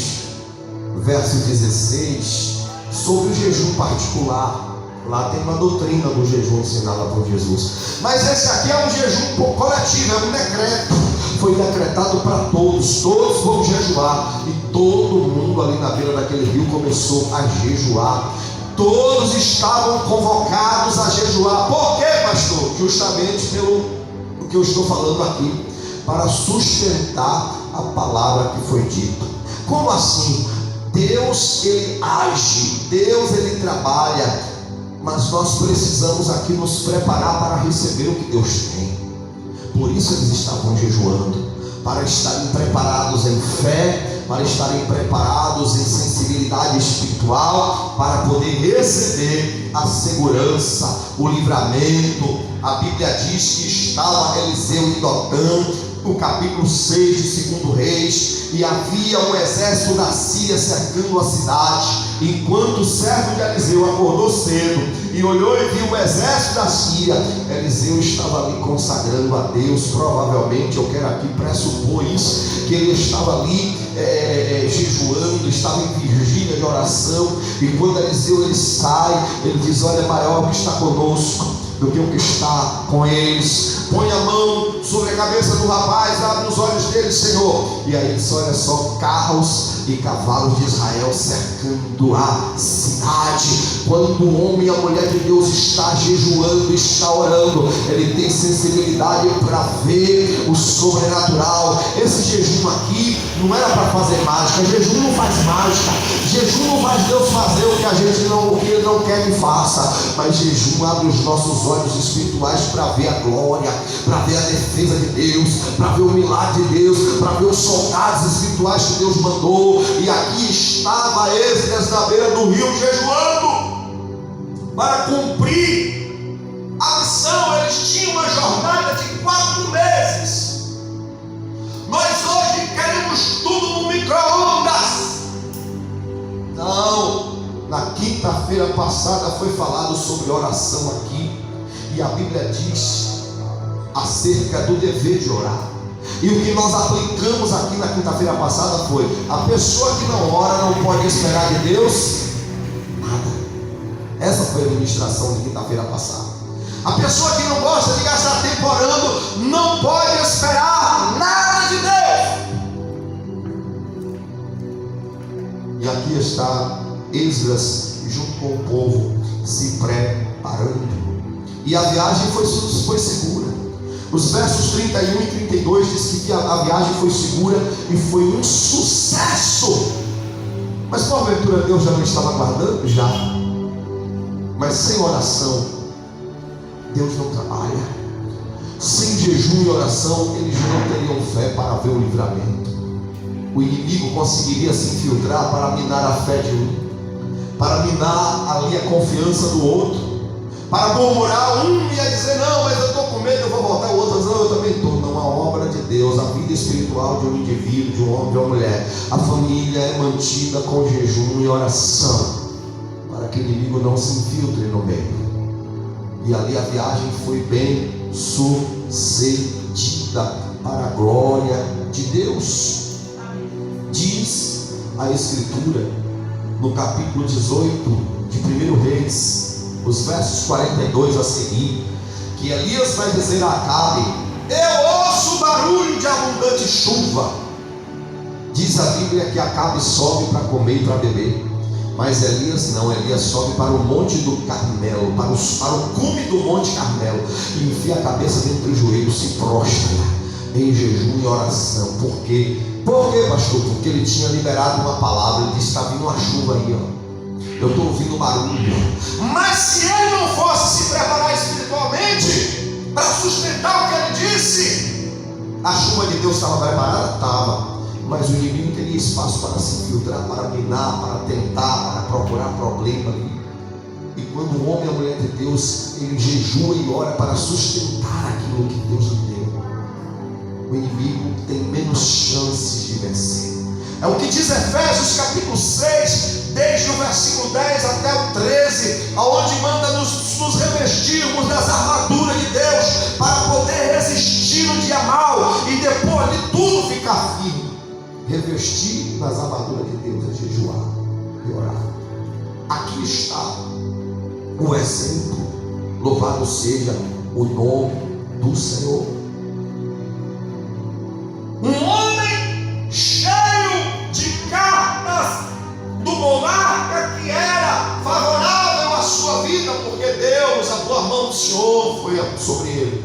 verso 16, sobre o jejum particular. Lá tem uma doutrina do jejum ensinada por Jesus. Mas esse aqui é um jejum coletivo, é um decreto. Foi decretado para todos vão jejuar. E todo mundo ali na beira daquele rio começou a jejuar. Todos estavam convocados a jejuar. Por quê, pastor? Justamente pelo que eu estou falando aqui, para sustentar a palavra que foi dita. Como assim? Deus, ele age, Deus, ele trabalha, mas nós precisamos aqui nos preparar para receber o que Deus tem. Por isso eles estavam jejuando, para estarem preparados em fé, para estarem preparados em sensibilidade espiritual, para poder receber a segurança, o livramento. A Bíblia diz que estava Eliseu em Dotã, no capítulo 6 de 2 Reis, e havia um exército da Síria cercando a cidade. Enquanto o servo de Eliseu acordou cedo e olhou e viu o exército da Síria, Eliseu estava ali consagrando a Deus. Provavelmente, eu quero aqui pressupor isso, que ele estava ali jejuando, estava em vigília de oração. E quando Eliseu ele sai, ele diz: olha, maior que está conosco do que o que está com eles. Põe a mão sobre a cabeça do rapaz, abre os olhos dele, Senhor. E aí eles olha só, carros e cavalos de Israel cercando a cidade. Quando o homem e a mulher de Deus está jejuando, está orando, ele tem sensibilidade para ver o sobrenatural. Esse jejum aqui não era para fazer mágica. Jejum não faz mágica. Jejum não faz Deus fazer o que ele não quer que faça. Mas jejum abre os nossos olhos espirituais para ver a glória, para ver a defesa de Deus, para ver o milagre de Deus, para ver os soldados espirituais que Deus mandou. E aqui estava Esdras na beira do rio jejuando para cumprir a missão. Eles tinham uma jornada de 4 meses. Nós hoje queremos tudo no micro-ondas. Não, na quinta-feira passada foi falado sobre oração aqui, e a Bíblia diz acerca do dever de orar. E o que nós aplicamos aqui na quinta-feira passada foi: a pessoa que não ora não pode esperar de Deus nada. Essa foi a ministração de quinta-feira passada. A pessoa que não gosta de gastar tempo orando não pode esperar nada de Deus. E aqui está Esdras junto com o povo se preparando. E a viagem foi segura. Os versos 31 e 32 diz que a viagem foi segura e foi um sucesso. Mas porventura Deus já não estava aguardando? Já. Mas sem oração Deus não trabalha. Sem jejum e oração eles não teriam fé para ver o livramento. O inimigo conseguiria se infiltrar para minar a fé de um, para minar ali a confiança do outro, para murmurar. Um ia dizer: não, mas eu estou com medo, eu vou voltar. O outro: não, eu também estou. Não, a obra de Deus, a vida espiritual de um indivíduo, de um homem, de uma mulher, a família é mantida com jejum e oração, para que o inimigo não se infiltre no meio. E ali a viagem foi bem sucedida para a glória de Deus. Diz a Escritura no capítulo 18 de 1 Reis, os versos 42 a seguir, que Elias vai dizer a Acabe: eu ouço o barulho de abundante chuva. Diz a Bíblia que Acabe sobe para comer e para beber, mas Elias não. Elias sobe para o monte do Carmelo, para o cume do monte Carmelo, e enfia a cabeça dentro dos joelhos, se prostra em jejum e oração. Por quê? Por quê, pastor? Porque ele tinha liberado uma palavra. Ele disse: está vindo uma chuva aí, ó. Eu estou ouvindo barulho. Mas se ele não fosse se preparar espiritualmente para sustentar o que ele disse, a chuva de Deus estava preparada? Estava. Mas o inimigo teria espaço para se infiltrar, para minar, para tentar, para procurar problema ali. E quando o homem e a mulher de Deus, ele jejua e ora para sustentar aquilo que Deus lhe deu, o inimigo tem menos chances de vencer. É o que diz Efésios capítulo 6, desde o versículo 10 até o 13, aonde manda nos revestirmos das armaduras de Deus para poder resistir no dia mau e depois de tudo ficar firme. Revestir das armaduras de Deus é jejuar e orar. Aqui está o exemplo. Louvado seja o nome do Senhor. Um homem cheio de cartas do monarca que era favorável à sua vida, porque Deus, a boa mão do Senhor foi sobre ele.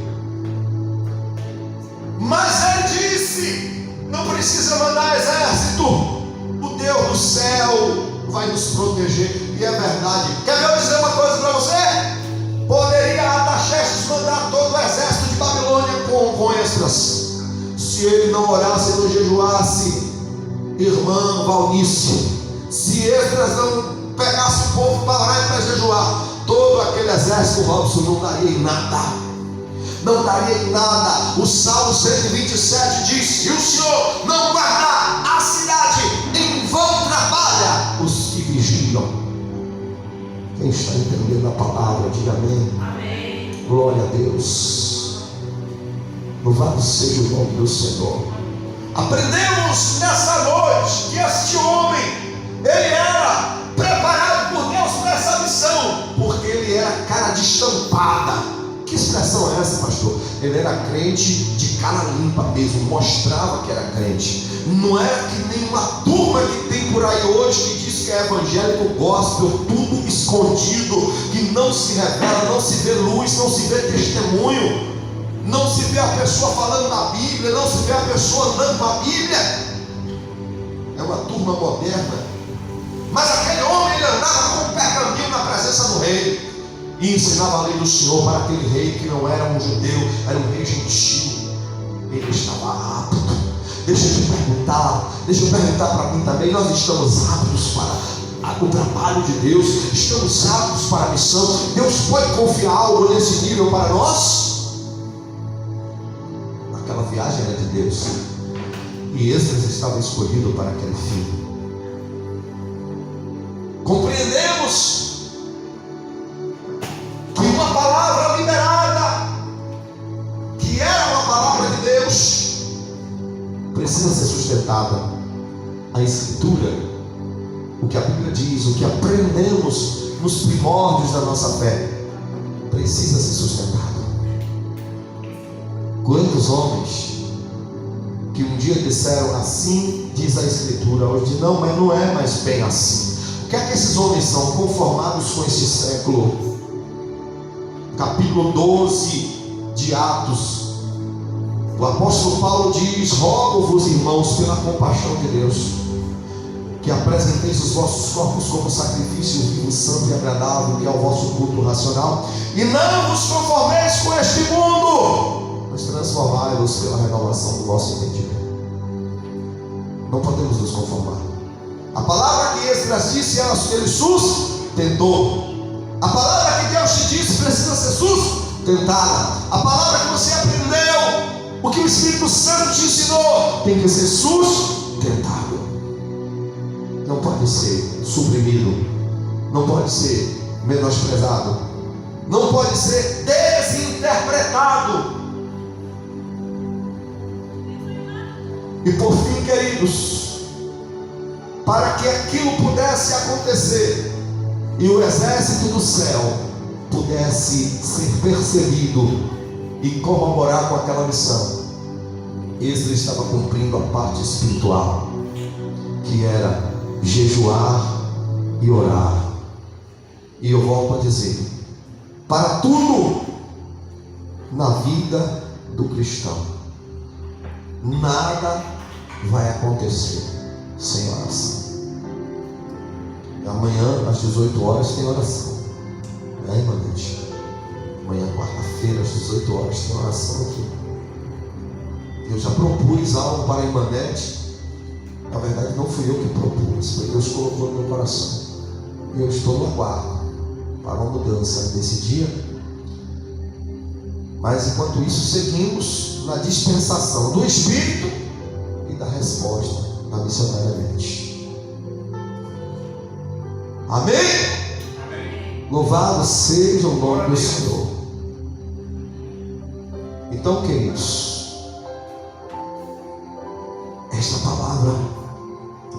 Mas ele disse: não precisa mandar exército, o Deus do céu vai nos proteger. E é verdade. Quer ver eu dizer uma coisa para você? Poderia Artaxerxes mandar todo o exército de Babilônia com Esdras. Se ele não orasse, não jejuasse, irmã Valnício, se Esdras não pegasse o povo para orar e para jejuar, todo aquele exército, Robson, não daria em nada. Não daria em nada. O Salmo 127 diz: se o Senhor não guardar a cidade, em vão trabalha os que vigiam. Quem está entendendo a palavra, diga amém. Amém. Glória a Deus. Louvado seja o nome do Senhor. Aprendemos nessa noite que este homem, ele era preparado por Deus para essa missão, porque ele era cara de estampada. expressão é essa, pastor? Ele era crente de cara limpa mesmo, mostrava que era crente. Não era que nem uma turma que tem por aí hoje que diz que é evangélico gospel, tudo escondido, que não se revela, não se vê luz, não se vê testemunho, não se vê a pessoa falando da Bíblia, não se vê a pessoa andando com a Bíblia. É uma turma moderna. Mas aquele homem, ele andava com um pergaminho na presença do rei e ensinava a lei do Senhor para aquele rei que não era um judeu, era um rei gentil. Ele estava apto. Deixa eu perguntar para mim também. Nós estamos aptos para o trabalho de Deus, estamos aptos para a missão. Deus pode confiar algo nesse nível para nós? Aquela viagem era de Deus e Esdras estava escolhido para aquele fim. Compreendemos que uma palavra liberada, que era uma palavra de Deus, precisa ser sustentada. A Escritura, o que a Bíblia diz, o que aprendemos nos primórdios da nossa fé, precisa ser sustentado. Quantos homens que um dia disseram assim diz a Escritura, hoje não, mas não é mais bem assim. O que é que esses homens são? Conformados com esse século. Capítulo 12 de Atos, o apóstolo Paulo diz: rogo-vos, irmãos, pela compaixão de Deus, que apresenteis os vossos corpos como sacrifício vivo, santo e agradável, que é o vosso culto racional, e não vos conformeis com este mundo, mas transformai-vos pela renovação do vosso entendimento. Não podemos nos conformar. A palavra que Esdras disse, ele sustentou. A palavra que Deus te disse precisa ser sustentada. A palavra que você aprendeu, o que o Espírito Santo te ensinou, tem que ser sustentado. Não pode ser suprimido, não pode ser menosprezado, não pode ser desinterpretado. E por fim, queridos, para que aquilo pudesse acontecer e o exército do céu pudesse ser percebido e corroborar com aquela missão, Esdras estava cumprindo a parte espiritual, que era jejuar e orar. E eu volto a dizer, para tudo na vida do cristão, nada vai acontecer sem oração. E amanhã às 18 horas tem oração, né, irmã Neide? Amanhã, quarta-feira, às 18 horas tem oração aqui. Eu já propus algo para a irmã Neide. Na verdade não fui eu que propus, foi Deus que colocou no meu coração. E eu estou no aguardo para uma mudança nesse dia. Mas enquanto isso, seguimos na dispensação do Espírito e da resposta na missionariamente. Amém? Amém. Louvado seja o nome do Senhor. Então, queridos, esta palavra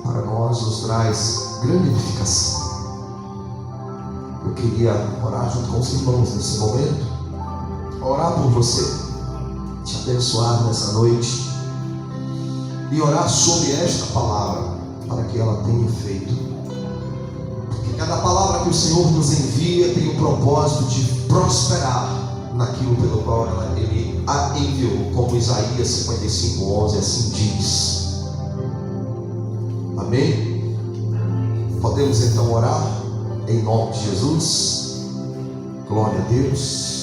para nós nos traz grande edificação. Eu queria orar junto com os irmãos nesse momento, orar por você, te abençoar nessa noite e orar sobre esta palavra para que ela tenha efeito. Porque cada palavra que o Senhor nos envia tem o propósito de prosperar naquilo pelo qual Ele a enviou, como Isaías 55:11 assim diz. Amém? Podemos então orar em nome de Jesus. Glória a Deus.